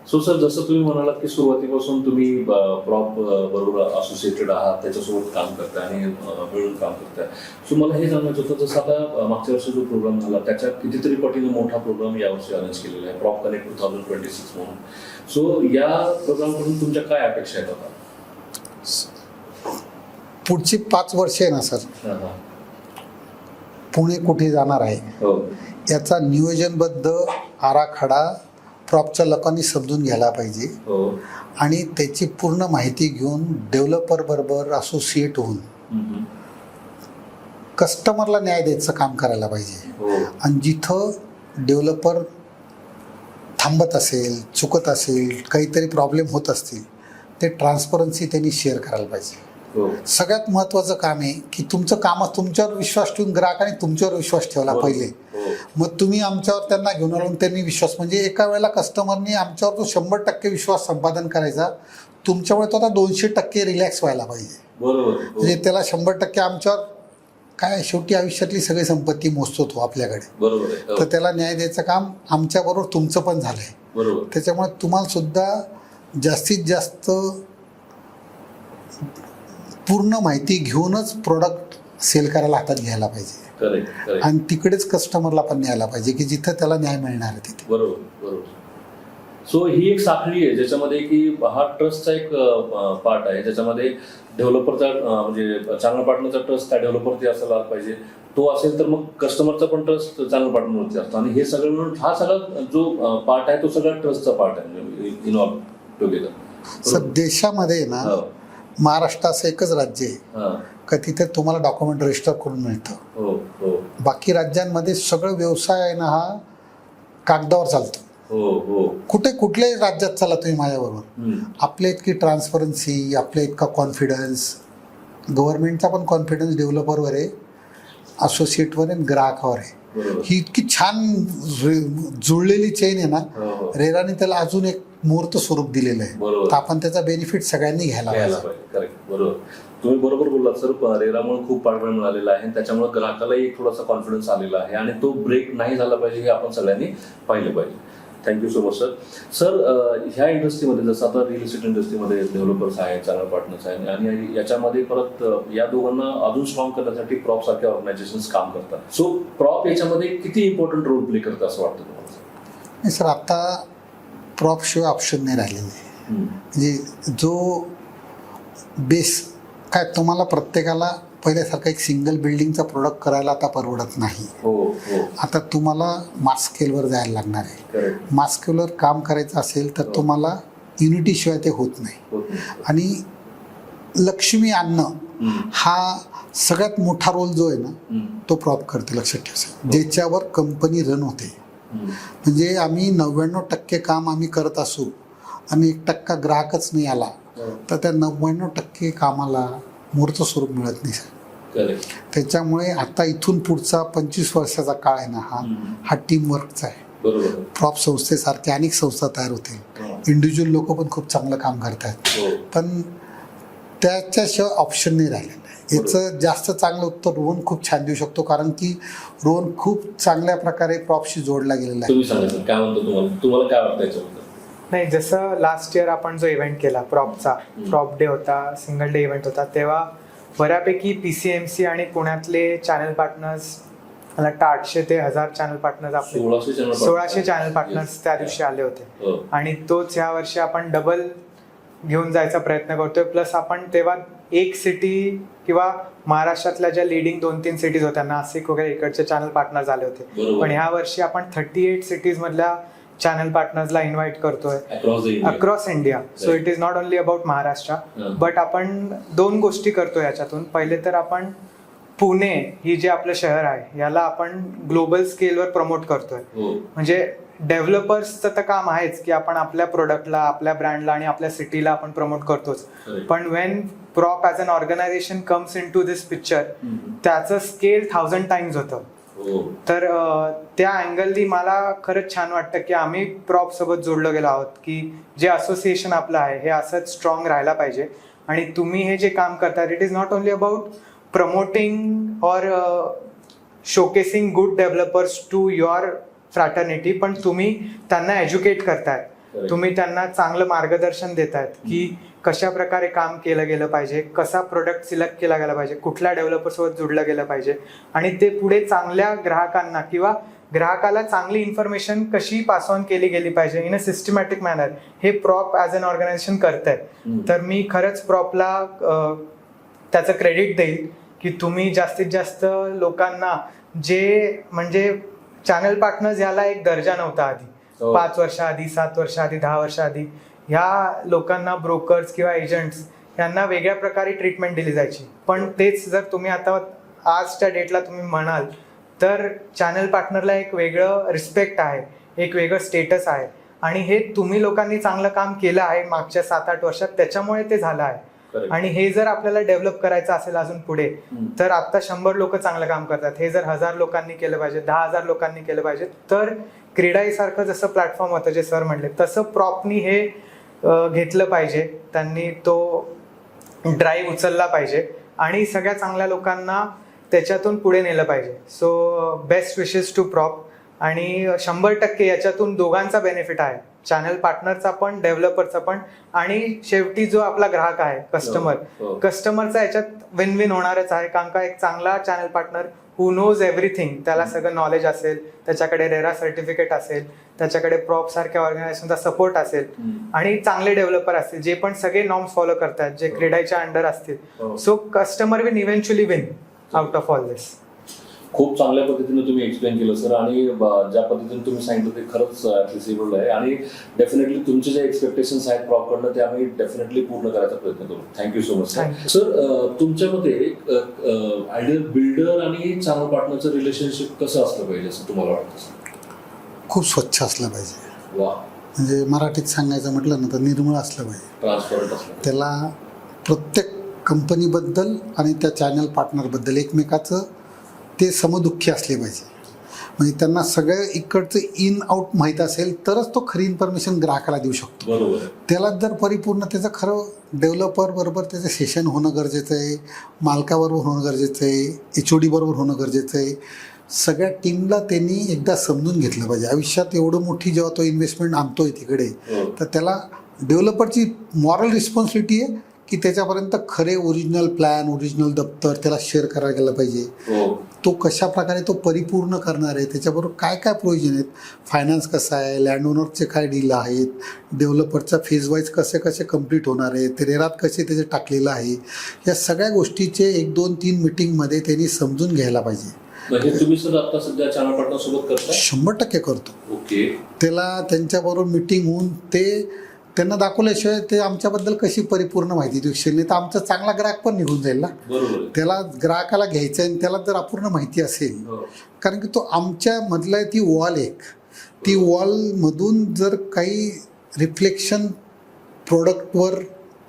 सो सर, जसं तुम्ही म्हणालात की सुरुवातीपासून तुम्ही प्रॉप बरोबर असोसिएटेड आहात, त्याच्यासोबत काम करताय आणि मिळून काम करताय. सो मला हे सांगायचं होतं, जसं आता मागच्या वर्षी जो प्रोग्राम झाला त्याच्या कितीतरी पटीने मोठा प्रोग्राम यावर्षी अरेंज केलेला आहे, प्रॉप कनेक्ट 2026 म्हणून. सो या प्रोग्रामकडून तुमच्या काय अपेक्षा आहेत आता? पुढची 5 वर्षे आहे ना सर, पुणे कुठे जाणार आहे याचा नियोजनबद्ध आराखडा प्रॉपच्या लोकांनी समजून घ्यायला पाहिजे आणि त्याची पूर्ण माहिती घेऊन डेव्हलपर बरोबर असोसिएट होऊन कस्टमरला न्याय द्यायचं काम करायला पाहिजे. हो आणि जिथं डेव्हलपर थांबत असेल, चुकत असेल, काहीतरी प्रॉब्लेम होत असतील, ते ट्रान्सपरन्सी त्यांनी शेअर करायला पाहिजे. हो सगळ्यात महत्त्वाचं काम आहे की तुमचं काम तुमच्यावर विश्वास ठेवून ग्राहकाने तुमच्यावर विश्वास ठेवला पाहिजे. हो मग तुम्ही आमच्यावर त्यांना घेऊन आलो त्यांनी विश्वास, म्हणजे एका वेळेला कस्टमरनी आमच्यावर तो 100% विश्वास संपादन करायचा, तुमच्यामुळे तो आता 200% रिलॅक्स व्हायला पाहिजे. बरोबर हो. म्हणजे त्याला 100% आमच्यावर काय, शेवटी आयुष्यातली सगळी संपत्ती मोजतो तो आपल्याकडे, बरोबर आहे. हो. तर त्याला न्याय द्यायचं काम आमच्याबरोबर तुमचं पण झालंय. बरोबर त्याच्यामुळे तुम्हाला सुद्धा जास्तीत जास्त पूर्ण माहिती घेऊनच प्रोडक्ट सेल करायला हातात घ्यायला पाहिजे. Correct correct. आणि तिकडेच कस्टमरला पण न्यायला पाहिजे की जिथं त्याला न्याय मिळणार आहे तिथे. बरोबर बरोबर. सो ही एक साखळी आहे ज्याच्यामध्ये की हा ट्रस्टचा एक पार्ट आहे, ज्याच्यामध्ये डेव्हलपरचा म्हणजे चांगला पार्टनरचा ट्रस्ट त्या डेव्हलपरवरती असायला पाहिजे. तो असेल तर मग कस्टमरचा पण ट्रस्ट चांगला पार्टनरवरती असतो. आणि हे सगळं मिळून हा सगळा जो पार्ट आहे तो सगळा ट्रस्टचा पार्ट आहे इनऑल टुगेदर. सर देशामध्ये ना महाराष्ट्र असं एकच राज्य आहे का तिथे तुम्हाला डॉक्युमेंट रजिस्टर करून मिळतं. हो हो बाकी राज्यांमध्ये सगळं व्यवसाय आहे ना हा कागदावर चालतो. हो हो. कुठल्याही राज्यात चला तुम्ही माझ्याबरोबर, हम्म. आपल्या इतकी ट्रान्सपरन्सी, आपल्या इतका कॉन्फिडन्स, गव्हर्नमेंटचा पण कॉन्फिडन्स डेव्हलपरवर आहे, असोसिएटवर आहे, ग्राहकावर आहे. बरोबर. ही इतकी छान जुळलेली चेन आहे ना, हो, हो. रेराने त्याला अजून एक मूर्त स्वरूप दिलेलं आहे. बरोबर. तर आपण त्याचा बेनिफिट सगळ्यांनी घ्यायला घ्यायला पाहिजे. पाहिजे. करेक्ट बरोबर. तुम्ही बरोबर बोललात सर. रेरामुळे खूप पार्टनर मिळालेला आहे, त्याच्यामुळे ग्राहकालाही एक थोडासा कॉन्फिडन्स आलेला आहे आणि तो ब्रेक नाही झाला पाहिजे हे आपण सगळ्यांनी पाहिलं पाहिजे. Thank you so much sir. Sir ह्या इंडस्ट्रीमध्ये जसं आता रिअल इस्टेट इंडस्ट्रीमध्ये डेव्हलपर्स आहेत, चांगले पार्टनर्स आहेत आणि याच्यामध्ये परत या दोघांना अजून स्ट्रॉंग करण्यासाठी प्रॉप सारख्या ऑर्गनायझेशन्स काम करतात. सो प्रॉप याच्यामध्ये किती इम्पॉर्टंट रोल प्ले करतं असं वाटतं तुम्हाला? नाही सर, आता प्रॉप शिवाय ऑप्शन नाही राहिलेले. म्हणजे जो बेस काय, तुम्हाला प्रत्येकाला पहिल्यासारखं एक सिंगल बिल्डिंगचा प्रोडक्ट करायला आता परवडत नाही. हो हो. आता तुम्हाला मास स्केलवर जायला लागणार आहे. करेक्ट. मास स्केलवर काम करायचं असेल तर तुम्हाला युनिटीशिवाय ते होत नाही. आणि लक्ष्मी आणणं हा सगळ्यात मोठा रोल जो आहे ना तो प्रॉप करते, लक्षात ठेवा. ज्याच्यावर कंपनी रन होते. म्हणजे आम्ही 99% काम आम्ही करत असू आणि 1% ग्राहकच नाही आला तर त्या 99% कामाला मूर्त स्वरूप मिळत नाही सर. त्याच्यामुळे आता इथून पुढचा 25 वर्षाचा काळ आहे ना हा टीम वर्कचा आहे. बरोबर. प्रॉप संस्थेसारखे अनेक संस्था तयार होतील. इंडिव्हिज्युअल लोक पण खूप चांगलं काम करतात, पण त्याच्याशिवाय ऑप्शन नाही राहिलेलं आहे. याचं जास्त चांगलं उत्तर रोहन खूप छान देऊ शकतो, कारण की रोहन खूप चांगल्या प्रकारे प्रॉपशी जोडला गेलेला आहे. तुम्ही सांगा सर, काय म्हणतो तुम्हाला काय वाटतं याच्याबद्दल? नाही, जसं लास्ट इयर आपण जो इव्हेंट केला प्रॉपचा, प्रॉप डे होता, सिंगल डे इव्हेंट होता, तेव्हा बऱ्यापैकी PCMC आणि पुण्यातले चॅनल पार्टनर्स, मला वाटतं 800 ते 1000 चॅनल पार्टनर्स आपले 1600 चॅनल पार्टनर्स त्या दिवशी आले होते. आणि तोच ह्या वर्षी आपण डबल घेऊन जायचा प्रयत्न करतोय. प्लस आपण तेव्हा एक सिटी किंवा महाराष्ट्रातल्या ज्या लिडिंग 2-3 सिटीज होत्या, नाशिक वगैरे, इकडचे चॅनल पार्टनर झाले होते. पण ह्या वर्षी आपण 38 सिटीज मधल्या चॅनल पार्टनर्सला इन्व्हाइट करतोय across India. So it is not only about Maharashtra, but आपण 2 गोष्टी करतोय याच्यातून. पहिले तर आपण पुणे ही जे आपलं शहर आहे याला आपण ग्लोबल स्केलवर प्रमोट करतोय. म्हणजे डेव्हलपर्सचं तर काम आहेच की आपण आपल्या प्रोडक्टला, आपल्या ब्रँडला आणि आपल्या सिटीला आपण प्रमोट करतोच, पण when Prop as an organisation comes in to this picture, त्याचं स्केल 1000 टाइम्स होतं. तर त्या अँगलनी मला खरंच छान वाटतं की आम्ही प्रॉप सोबत जोडलं गेलो आहोत, की जे असोसिएशन आपलं आहे हे असंच स्ट्रॉंग राहायला पाहिजे. आणि तुम्ही हे जे काम करतात, it is not only about promoting और showcasing good developers to your fraternity, पण तुम्ही त्यांना एज्युकेट करताय, तुम्ही त्यांना चांगलं मार्गदर्शन देतायत की कशा प्रकारे काम केलं गेलं पाहिजे, कसा प्रोडक्ट सिलेक्ट केला गेला पाहिजे, कुठल्या डेव्हलपरसोबत जोडलं गेलं पाहिजे, आणि ते पुढे चांगल्या ग्राहकांना किंवा ग्राहकाला चांगली इन्फॉर्मेशन कशी पास ऑन केली गेली पाहिजे इन अ सिस्टमॅटिक मॅनर, हे प्रॉप ॲज अन ऑर्गनायझेशन करतंय. तर मी खरंच प्रॉपला त्याचं क्रेडिट देईल की तुम्ही जास्तीत जास्त लोकांना, जे म्हणजे चॅनल पार्टनर्स याला एक दर्जा नव्हता आधी, 5 वर्षाआधी, 7 वर्षाआधी, 10 वर्षाआधी, ह्या लोकांना ब्रोकर्स किंवा एजंट्स यांना वेगळ्या प्रकारे ट्रीटमेंट दिली जायची. पण तेच जर तुम्ही आता आजच्या डेटला तुम्ही म्हणाल तर चॅनल पार्टनरला एक वेगळं रिस्पेक्ट आहे, एक वेगळं स्टेटस आहे आणि हे तुम्ही लोकांनी चांगलं काम केलं आहे मागच्या 7-8 वर्षात, त्याच्यामुळे ते झालं आहे. आणि हे जर आपल्याला डेव्हलप करायचं असेल अजून पुढे तर आता 100 लोक चांगलं काम करतात, हे जर 1000 लोकांनी केलं पाहिजे, 10,000 लोकांनी केलं पाहिजे, तर क्रीडाईसारखं जसं प्लॅटफॉर्म होतं जे सर म्हणले तसं प्रॉपनी हे घेतलं पाहिजे, त्यांनी तो ड्राईव्ह उचलला पाहिजे आणि सगळ्या चांगल्या लोकांना त्याच्यातून पुढे नेलं पाहिजे. So best wishes to Prop. आणि 100% याच्यातून दोघांचा बेनिफिट आहे, चॅनल पार्टनरचा पण, डेव्हलपरचा पण, आणि शेवटी जो आपला ग्राहक आहे कस्टमरचा याच्यात विन विन होणारच आहे. कारण का एक चांगला चॅनल पार्टनर हु नोज एव्हरीथिंग, त्याला सगळं नॉलेज असेल, त्याच्याकडे रेरा सर्टिफिकेट असेल, त्याच्याकडे प्रॉप सारख्या ऑर्गनायझेशनचा सपोर्ट असेल आणि चांगले डेव्हलपर असतील जे पण सगळे नॉर्म्स फॉलो करतात, जे क्रीडाच्या अंडर असतील. So customer will eventually win out of all this. खूप चांगल्या पद्धतीने तुम्ही एक्सप्लेन केलं सर, आणि ज्या पद्धतीने तुम्ही सांगितलं ते खरंच ॲप्रिसिएबल आहे आणि डेफिनेटली तुमचे जे एक्सपेक्टेशन्स आहेत प्रॉपकडनं ते आम्ही डेफिनेटली पूर्ण करायचा प्रयत्न करू. Thank you so much sir. Sir तुमच्या मते आयडियल बिल्डर आणि चॅनल पार्टनरचं रिलेशनशिप कसं असलं पाहिजे असं तुम्हाला वाटतं? खूप स्वच्छ असलं पाहिजे. वा. म्हणजे मराठीत सांगायचं म्हटलं ना तर निर्मळ असलं पाहिजे, ट्रान्सपरंट असलं. त्याला प्रत्येक कंपनीबद्दल आणि त्या चॅनल पार्टनरबद्दल एकमेकाचं ते समदुःखी असले पाहिजे. म्हणजे त्यांना सगळं इकडचं इन आउट माहीत असेल तरच तो खरी इन्फॉर्मेशन ग्राहकाला देऊ शकतो. बरोबर. त्याला जर परिपूर्ण त्याचं खरं डेव्हलपर बरोबर त्याचं सेशन होणं गरजेचं आहे, मालकाबरोबर होणं गरजेचं आहे, HOD बरोबर होणं गरजेचं आहे. सगळ्या टीमला त्यांनी एकदा समजून घेतलं पाहिजे. आयुष्यात एवढं मोठी जेव्हा तो इन्व्हेस्टमेंट आणतोय तिकडे तर त्याला डेव्हलपरची मॉरल रिस्पॉन्सिबिलिटी आहे की त्याच्यापर्यंत खरे ओरिजिनल प्लॅन, ओरिजिनल दप्तर त्याला शेअर करायला गेलं पाहिजे. तो कशा प्रकारे तो परिपूर्ण करणार आहे, त्याच्याबरोबर काय काय प्रोविजन आहेत, फायनान्स कसं आहे, लँड ओनरचे काय डील आहेत, डेव्हलपरचा फेज वाईज कसे कसे कंप्लीट होणार आहे, ते रेरात कसे त्याचे टाकलेलं आहे, या सगळ्या गोष्टीचे 1, 2, 3 मीटिंगमध्ये त्यांनी समजून घ्यायला पाहिजे. म्हणजे तुम्ही सर आता सध्या चॅनल पार्टनर सोबत करता? 100% करतो. ओके. त्याला त्यांच्याबरोबर मीटिंग होऊन ते त्यांना दाखवल्याशिवाय ते आमच्याबद्दल कशी परिपूर्ण माहिती देऊ शकतील, नाही तर आमचा चांगला ग्राहक पण निघून जाईल ना. बरोबर. त्याला ग्राहकाला घ्यायचं आहे आणि त्याला जर अपूर्ण माहिती असेल, कारण की तो आमच्यामधला ती वॉल एक, ती वॉलमधून जर काही रिफ्लेक्शन प्रोडक्टवर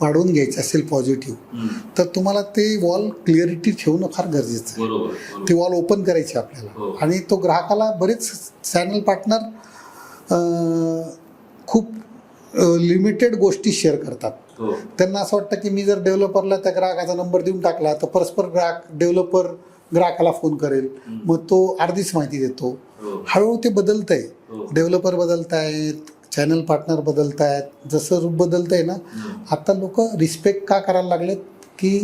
पाडून घ्यायचं असेल पॉझिटिव्ह, तर तुम्हाला ते वॉल क्लिअरिटी ठेवणं फार गरजेचं आहे. ती वॉल ओपन करायची आपल्याला. आणि तो ग्राहकाला बरेच चॅनल पार्टनर खूप लिमिटेड गोष्टी शेअर करतात. त्यांना असं वाटतं की मी जर डेव्हलपरला त्या ग्राहकाचा नंबर देऊन टाकला तर परस्पर डेव्हलपर ग्राहकाला फोन करेल, मग तो अर्धीच माहिती देतो. हळूहळू ते बदलत आहे, डेव्हलपर बदलत आहेत, चॅनल पार्टनर बदलत आहेत. जसं रूप बदलत आहे ना, आता लोक रिस्पेक्ट का करायला लागलेत की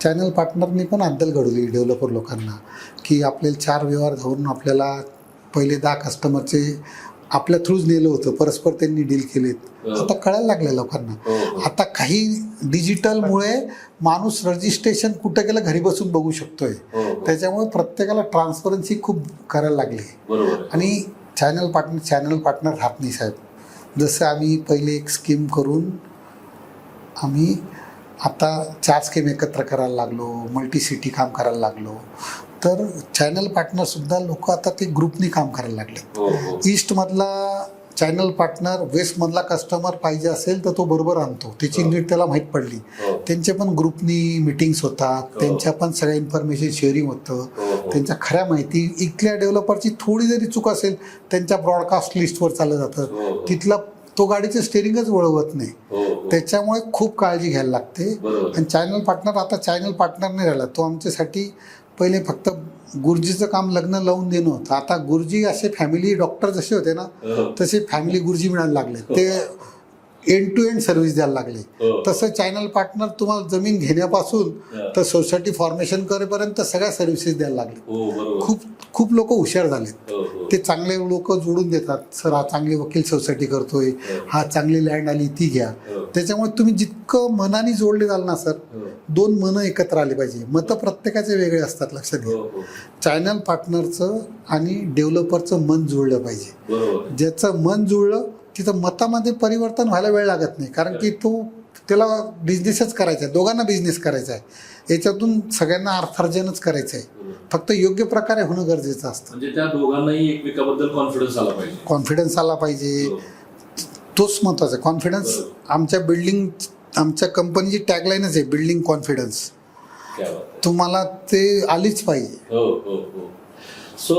चॅनल पार्टनरनी पण अद्दल घडवली डेव्हलपर लोकांना की आपल्याला 4 व्यवहार धरून आपल्याला पहिले 10 कस्टमरचे आपल्या थ्रूच नेलं होतं, परस्पर त्यांनी डील केलेत. आता कळायला लागलं लोकांना. आता काही डिजिटलमुळे माणूस रजिस्ट्रेशन कुठं गेलं घरी बसून बघू शकतोय. त्याच्यामुळे प्रत्येकाला ट्रान्सपरन्सी खूप करायला लागली. आणि चॅनल पार्टनर राहत नाही साहेब. जसं आम्ही पहिले एक स्कीम करून आम्ही आता 4 स्कीम एकत्र करायला लागलो, मल्टी सिटी काम करायला लागलो, तर चॅनल पार्टनरसुद्धा लोक आता ते ग्रुपनी काम करायला लागले. ईस्टमधला चॅनल पार्टनर वेस्टमधला कस्टमर पाहिजे असेल तर तो बरोबर आणतो, त्याची नीट त्याला माहीत पडली. त्यांचे पण ग्रुपनी मिटिंग्स होतात, त्यांच्या पण सगळ्या इन्फॉर्मेशन शेअरिंग होतं, त्यांच्या खऱ्या माहिती. इथल्या डेव्हलपरची थोडी जरी चूक असेल त्यांच्या ब्रॉडकास्ट लिस्टवर चाललं जातं, तिथला तो गाडीचं स्टेअरिंगच वळवत नाही. त्याच्यामुळे खूप काळजी घ्यायला लागते. आणि चॅनल पार्टनर आता चॅनल पार्टनर नाही राहिला, तो आमच्यासाठी पहिले फक्त गुरुजीचं काम लग्न लावून देणं होतं. आता गुरुजी असे फॅमिली डॉक्टर जसे होते ना तसे फॅमिली गुरुजी मिळायला लागले, ते एंड टू एंड सर्व्हिस द्यायला लागले. तसं चॅनल पार्टनर तुम्हाला जमीन घेण्यापासून तर सोसायटी फॉर्मेशन करेपर्यंत सगळ्या सर्व्हिसेस द्यायला लागले. खूप लोक हुशार झालेत. ते चांगले लोक जोडून देतात, सर हा चांगली वकील सोसायटी करतोय, हा चांगली लँड आली ती घ्या. त्याच्यामुळे तुम्ही जितकं मनाने जोडले जाल ना सर, 2 मनं एकत्र आली पाहिजे. मतं प्रत्येकाचे वेगळे असतात, लक्षात घ्या. चॅनल पार्टनरचं आणि डेव्हलपरचं मन जुळलं पाहिजे. ज्याचं मन जुळलं तिथं मतामध्ये परिवर्तन व्हायला वेळ लागत नाही, कारण की त्याला बिझनेसच करायचा आहे, दोघांना बिझनेस करायचा आहे, याच्यातून सगळ्यांना अर्थार्जनच करायचं आहे. फक्त योग्य प्रकारे होणं गरजेचं असतं. म्हणजे त्या दोघांनाही एकमेकाबद्दल कॉन्फिडन्स आला पाहिजे. कॉन्फिडन्स आला पाहिजे, तोच महत्वाचा आहे. कॉन्फिडन्स आमच्या कंपनीची टॅगलाईनच आहे, बिल्डिंग कॉन्फिडन्स. तुम्हाला ते आलीच पाहिजे. हो हो हो. सो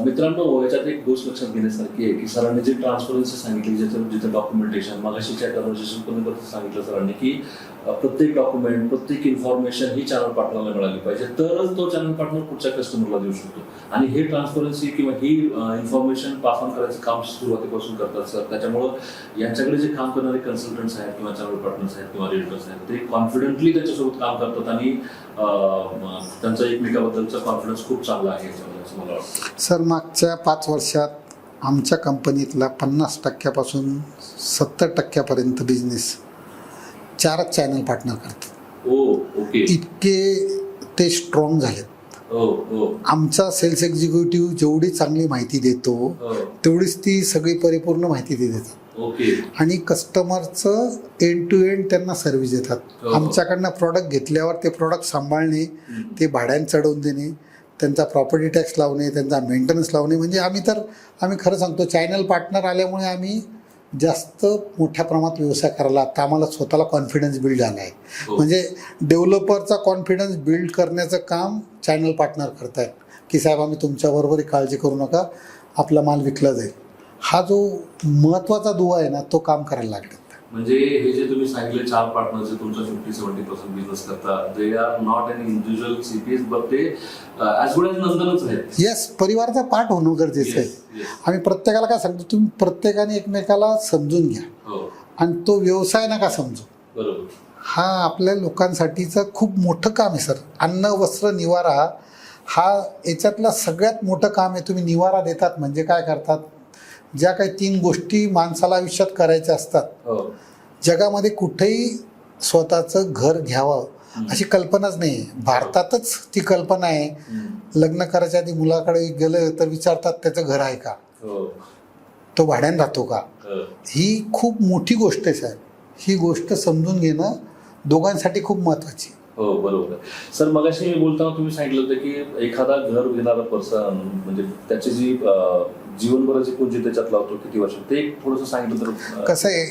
मित्रांनो, याच्यात एक गोष्ट लक्षात घेण्यासारखी आहे की सरांनी जे ट्रान्सपरन्सी सांगितली, जिथे डॉक्युमेंटेशन, मगाशीच्या कन्व्हर्सेशन पण सांगितलं सरांनी की प्रत्येक डॉक्युमेंट, प्रत्येक इन्फॉर्मेशन ही चॅनल पार्टनरला मिळाली पाहिजे, तरच तो चॅनल पार्टनर पुढच्या कस्टमरला देऊ शकतो. आणि हे ट्रान्सपरन्सी किंवा ही इन्फॉर्मेशन पास ऑन करायचं काम सुरुवातीपासून करतात सर. त्याच्यामुळं यांच्याकडे जे काम करणारे कन्सल्टंट्स आहेत किंवा चॅनल पार्टनर्स आहेत किंवा रिएल्टर्स आहेत, ते कॉन्फिडेंटली त्याच्यासोबत काम करतात आणि त्यांचा एकमेकाबद्दलचा कॉन्फिडन्स खूप चांगला आहे असं मला वाटतं. सर, मागच्या 5 वर्षात आमच्या कंपनीतला 50% 70% बिझनेस 4 चॅनल पार्टनर करतात. ओके. इतके ते स्ट्रॉंग झालेत. आमचा सेल्स एक्झिक्युटिव्ह जेवढी चांगली माहिती देतो तेवढीच ती सगळी परिपूर्ण माहिती ते देतात. ओके. आणि कस्टमरचं एंड टू एंड त्यांना सर्व्हिस देतात. आमच्याकडनं प्रॉडक्ट घेतल्यावर ते प्रॉडक्ट सांभाळणे, ते भाड्यानं चढवून देणे, त्यांचा प्रॉपर्टी टॅक्स लावणे, त्यांचा मेंटेनन्स लावणे. म्हणजे आम्ही खरं सांगतो, चॅनल पार्टनर आल्यामुळे आम्ही जास्त मोठ्या प्रमाणात व्यवसाय करायला आता आम्हाला स्वतःला कॉन्फिडन्स बिल्ड झाला आहे. म्हणजे डेव्हलपरचा कॉन्फिडन्स बिल्ड करण्याचं काम चॅनल पार्टनर करतायत की साहेब, आम्ही तुमच्याबरोबर काळजी करू नका, आपला माल विकला जाईल. हा जो महत्त्वाचा दुवा आहे ना, तो काम करायला लागला. म्हणजे हे जे तुम्ही सांगितले 4 पार्टनर्स जे तुमचा 50-70% बिझनेस करतात, they are not an individual CPS, but ते ॲज गुड ॲज नंदनच आहेत. येस, परिवाराचा पार्ट होणं गरजेचं आहे. आम्ही प्रत्येकाला काय सांगतो, तुम्ही प्रत्येकाने एकमेकाला समजून घ्या आणि तो व्यवसाय नका समजू. बरोबर. हा आपल्या लोकांसाठीचं खूप मोठं काम आहे सर. अन्न, वस्त्र, निवारा हा याच्यातलं सगळ्यात मोठं काम आहे. तुम्ही निवारा देतात म्हणजे काय करतात, ज्या काही 3 गोष्टी माणसाला आयुष्यात करायच्या असतात, जगामध्ये कुठेही स्वतःचं घर घ्यावं अशी कल्पनाच नाही. भारतातच ती कल्पना आहे. लग्न करायच्या आधी मुलाकडे गेलं तर विचारतात त्याचं घर आहे का, तो भाड्यानं राहतो का. ही खूप मोठी गोष्ट आहे साहेब. ही गोष्ट समजून घेणं दोघांसाठी खूप महत्वाची. हो, बरोबर. सर, मगाशी बोलताना तुम्ही सांगितलं होतं की एखादा घर घेणारा पर्सन म्हणजे त्याची जी जीवनभराची पुंजी त्याच्यात लावतो किती वर्ष, ते थोडंसं सांगितलं तर. कसं आहे,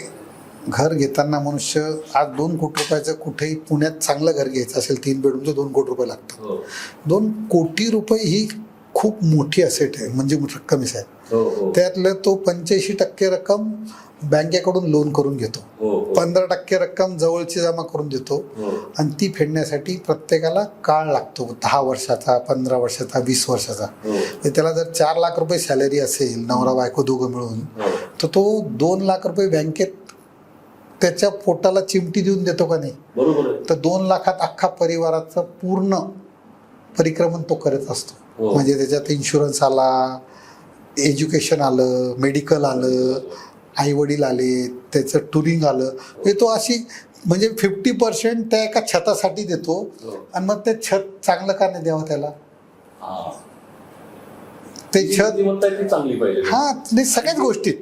घर घेताना मनुष्य आज 2 कोटी रुपयाचं कुठेही पुण्यात चांगलं घर घ्यायचं असेल 3 बेडरूमचं 2 कोटी रुपये लागतात. 2 कोटी रुपये ही खूप मोठी असेट आहे, म्हणजे रक्कम आहे साहेब. त्यातलं तो 85% रक्कम बँकेकडून लोन करून घेतो, 15% रक्कम जवळची जमा करून देतो आणि ती फेडण्यासाठी प्रत्येकाला काळ लागतो, 10 वर्षाचा, 15 वर्षाचा, 20 वर्षाचा. त्याला जर 4 लाख रुपये सॅलरी असेल, नवरा बायको दोघं मिळून, तर तो 2 लाख रुपये बँकेत त्याच्या पोटाला चिमटी देऊन देतो का नाही. बरोबर. तर 2 लाखात अख्खा परिवाराचं पूर्ण परिक्रमण तो करत असतो. म्हणजे त्याच्यात इन्शुरन्स आला, एज्युकेशन आलं, मेडिकल आलं, आई वडील आले, त्याचं टुरिंग आलं. म्हणजे तो अशी म्हणजे 50% त्या एका छतासाठी देतो. आणि मग ते छत चांगलं का नाही द्यावं त्याला. ते छत चांगली पाहिजे. हा, नाही सगळ्याच गोष्टीत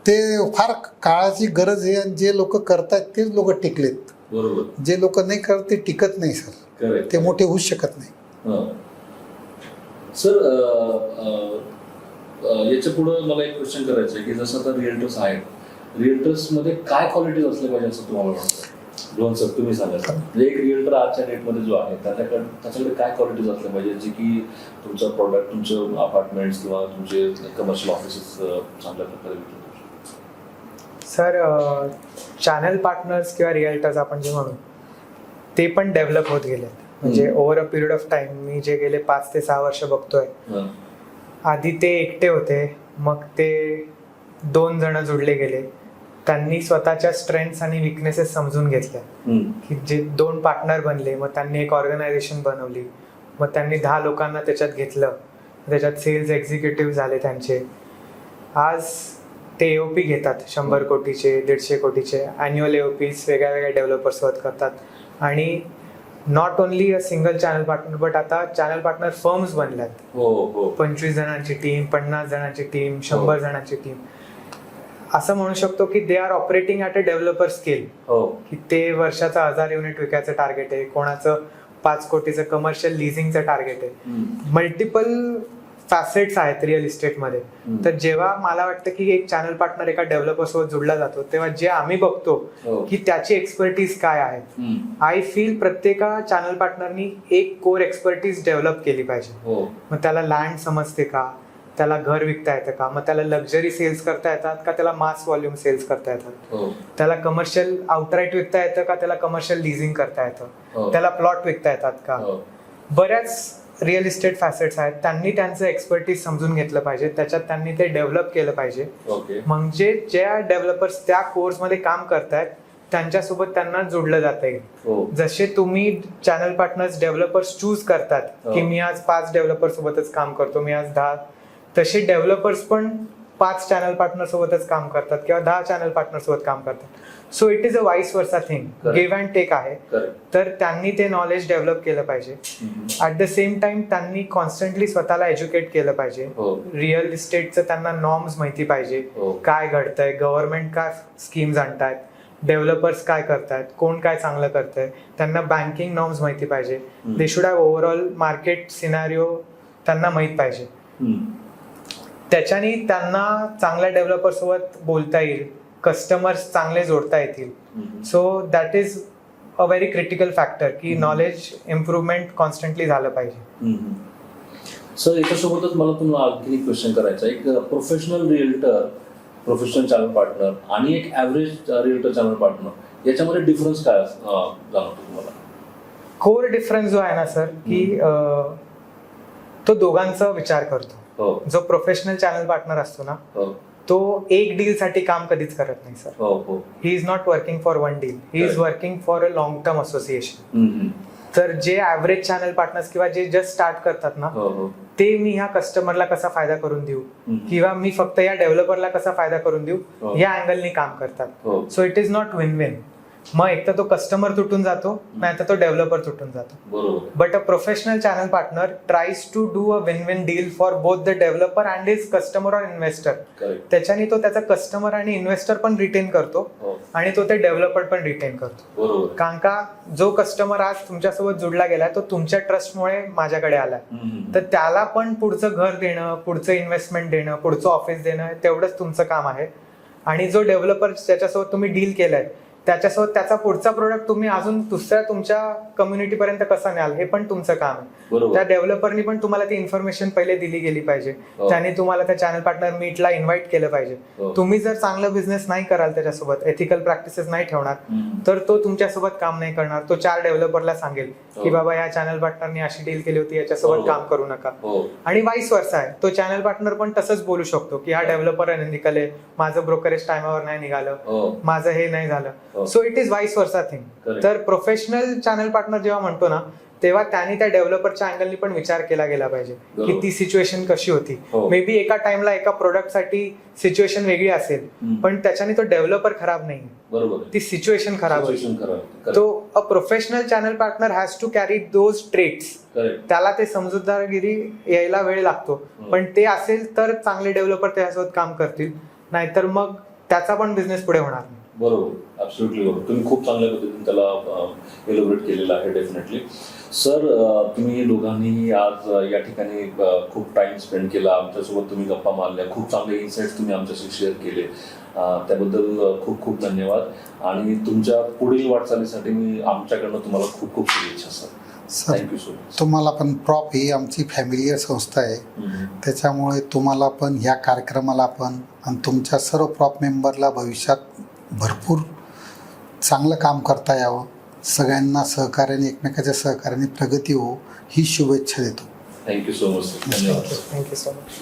ते फार काळाची गरज आहे. आणि जे लोक करतात तेच लोक टिकलेत. बरोबर. जे लोक नाही करत ते टिकत नाही सर. ते मोठे होऊच शकत नाही. सर, याच्या पुढं मला एक क्वेश्चन करायचं आहे की जसं आता रिएल्टर्स आहेत, रिएल्टर्समध्ये काय क्वालिटीज असल्या पाहिजे असं तुम्हाला वाटतं? रोहन सर, तुम्ही सांगा. एक रिएल्टर आजच्या डेटमध्ये जो आहे त्याच्याकडे काय क्वालिटीज असल्या पाहिजे जे की तुमचं प्रॉडक्ट, तुमचं अपार्टमेंट्स किंवा तुमचे कमर्शियल ऑफिसेस चांगल्या प्रकारे विकू? सर, चॅनल पार्टनर्स किंवा रिएल्टर्स आपण जे म्हणू ते पण डेव्हलप होत गेले. म्हणजे over a period of time, मी जे गेले 5 ते 6 वर्ष बघतोय, आधी ते एकटे होते, मग ते 2 जण जोडले गेले. त्यांनी स्वतःच्या स्ट्रेंथ्स आणि विकनेसेस समजून घेतल्या की जे 2 पार्टनर बनले, मग त्यांनी एक ऑर्गनायझेशन बनवली, मग त्यांनी 10 लोकांना त्याच्यात घेतलं, त्याच्यात सेल्स एक्झिक्युटिव्ह झाले त्यांचे. आज ते AOP घेतात 100 कोटीचे, 150 कोटीचे ॲन्युअल AOPs वेगळ्या वेगळ्या डेव्हलपर्सवर करतात. आणि not only a single channel partner, but आता चॅनल पार्टनर फर्म्स बनल्यात. 25 जणांची टीम, 50 जणांची टीम, 100 जणांची टीम. असं म्हणू शकतो की they are operating at a developer scale. हो की ते वर्षाचं 1000 युनिट विकायचं टार्गेट आहे, कोणाचं 5 कोटीचं कमर्शियल लिझिंगचं टार्गेट आहे. मल्टिपल फॅसेट्स आहेत रिअल इस्टेटमध्ये. तर जेव्हा मला वाटतं की एक चॅनल पार्टनर एका डेव्हलपर सोबत जोडला जातो, तेव्हा जे आम्ही बघतो की त्याची एक्सपर्टीज काय आहे, आय फील प्रत्येका चॅनल पार्टनरनी एक कोर एक्सपर्टीज डेव्हलप केली पाहिजे. मग त्याला लँड समजते का, त्याला घर विकता येतं का, मग त्याला लक्झरी सेल्स करता येतात का, त्याला मास व्हॉल्यूम सेल्स करता येतात, त्याला कमर्शियल आउटराईट विकता येतं का, त्याला कमर्शियल लिझिंग करता येतं, त्याला प्लॉट विकता येतात का. बऱ्याच रिअल इस्टेट फॅसेट्स आहेत, त्यांनी त्यांचं एक्सपर्टीज समजून घेतलं पाहिजे, त्याच्यात त्यांनी ते डेव्हलप केलं पाहिजे. म्हणजे ज्या डेव्हलपर्स त्या कोर्समध्ये काम करतायत त्यांच्यासोबत त्यांना जोडलं जाता येईल. जसे तुम्ही चॅनल पार्टनर्स डेव्हलपर्स चूज करतात की मी आज 5 डेव्हलपर सोबतच काम करतो, मी आज 10, तसे डेव्हलपर्स पण 5 चॅनल पार्टनर सोबतच काम करतात किंवा 10 चॅनल पार्टनर सोबत काम करतात. So it is a vice versa thing, give and take आहे. तर त्यांनी ते नॉलेज डेव्हलप केलं पाहिजे. ऍट द सेम टाइम त्यांनी कॉन्स्टंटली स्वतःला एज्युकेट केलं पाहिजे. रिअल इस्टेटचं त्यांना नॉर्म्स माहिती पाहिजे, काय घडतंय, गव्हर्नमेंट काय स्कीम्स आणतायत, डेव्हलपर्स काय करतायत, कोण काय चांगलं करतंय, त्यांना बँकिंग नॉर्म्स माहिती पाहिजे. They should have overall market scenario त्यांना माहित पाहिजे. त्याच्यानी त्यांना चांगल्या डेव्हलपर सोबत बोलता येईल, कस्टमर्स चांगले जोडता येतील. So that is a very critical factor की नॉलेज इम्प्रूव्हमेंट कॉन्स्टंटली झालं पाहिजे. सर याच्यासोबतच मला तुम्हाला आणखी एक क्वेश्चन करायचा आहे. एक professional realtor, professional channel partner आणि एक ॲव्हरेज रिअल्टर चॅनल पार्टनर, याच्यामध्ये डिफरन्स काय जाणवतो तुम्हाला? कोर डिफरन्स जो आहे ना सर, की तो दोघांचा विचार करतो. जो प्रोफेशनल चॅनल पार्टनर असतो ना, तो एक डील साठी काम कधीच करत नाही sir. He is not working for one deal, he is working for a long term association. तर जे ऍव्हरेज चॅनल पार्टनर्स किंवा जे जस्ट स्टार्ट करतात ना, ते मी ह्या कस्टमरला कसा फायदा करून देऊ किंवा मी फक्त या डेव्हलपरला कसा फायदा करून देऊ या अँगलनी काम करतात. So it is not win win. मग एक तर तो कस्टमर तुटून जातो, नाही तर तो डेव्हलपर तुटून जातो. But a professional channel partner tries to do a win win deal for both the developer and his customer और इन्व्हेस्टर. त्याच्याने तो त्याचा कस्टमर आणि इन्व्हेस्टर पण रिटेन करतो आणि तो ते डेव्हलपर पण रिटेन करतो. कारण का जो कस्टमर आज तुमच्यासोबत जोडला गेलाय तो तुमच्या ट्रस्टमुळे माझ्याकडे आलाय, तर त्याला पण पुढचं घर देणं, पुढचं इन्व्हेस्टमेंट देणं, पुढचं ऑफिस देणं, तेवढंच तुमचं काम आहे. आणि जो डेव्हलपर ज्याच्यासोबत तुम्ही डील केलाय त्याच्यासोबत त्याचा पुढचा प्रोडक्ट तुम्ही अजून दुसऱ्या तुमच्या कम्युनिटी पर्यंत कसा न्याल हे पण तुमचं काम आहे. त्या डेव्हलपरनी पण तुम्हाला ती इन्फॉर्मेशन पहिले दिली गेली पाहिजे, त्याने तुम्हाला त्या चॅनल पार्टनर मीटला इन्व्हाइट केलं पाहिजे. तुम्ही जर चांगलं बिझनेस नाही कराल, त्याच्यासोबत एथिकल प्रॅक्टिसेस नाही ठेवणार, तर तो तुमच्यासोबत काम नाही करणार. तो 4 डेव्हलपरला सांगेल की बाबा या चॅनल पार्टनरनी अशी डील केली होती, याच्यासोबत काम करू नका. आणि वाईस वर्सा आहे, तो चॅनल पार्टनर पण तसंच बोलू शकतो की हा डेव्हलपर निघाले, माझं ब्रोकरेज टायमावर नाही निघालं, माझं हे नाही झालं. So it is vice versa thing. तर प्रोफेशनल चॅनल पार्टनर जेव्हा म्हणतो ना, तेव्हा त्यांनी त्या डेव्हलपरच्या अँगलनी पण विचार केला गेला पाहिजे की ती सिच्युएशन कशी होती. मे बी एका टाइमला एका प्रोडक्टसाठी सिच्युएशन वेगळी असेल, पण त्याच्याने तो डेव्हलपर खराब नाही, ती सिच्युएशन खराब होती. तो a professional channel partner has to carry those traits. त्याला ते समजूतदारगिरी यायला वेळ लागतो, पण ते असेल तर चांगले डेव्हलपर त्याच्यासोबत काम करतील, नाहीतर मग त्याचा पण बिझनेस पुढे होणार नाही. बरोबर, ॲब्सोल्युटली बरोबर. तुम्ही खूप चांगल्या पद्धतीने त्याला एलोबरेट केलेलं आहे. डेफिनेटली सर, तुम्ही दोघांनी आज या ठिकाणी खूप टाइम स्पेंड केला आमच्यासोबत, तुम्ही गप्पा मारल्या, खूप चांगले इन्साइट्स तुम्ही आमच्याशी शेअर केले, त्याबद्दल खूप खूप धन्यवाद. आणि तुमच्या पुढील वाटचालीसाठी मी आमच्याकडनं तुम्हाला खूप खूप शुभेच्छा सर. Thank you so much. तुम्हाला पण प्रॉप ही आमची फॅमिलियर संस्था आहे, त्याच्यामुळे तुम्हाला पण ह्या कार्यक्रमाला पण आणि तुमच्या सर्व प्रॉप मेंबरला भविष्यात भरपूर चांगलं काम करता यावं, सगळ्यांना सहकार्याने, एकमेकाच्या सहकार्याने प्रगती हो, ही शुभेच्छा देतो. Thank you so much. धन्यवाद. Thank you so much.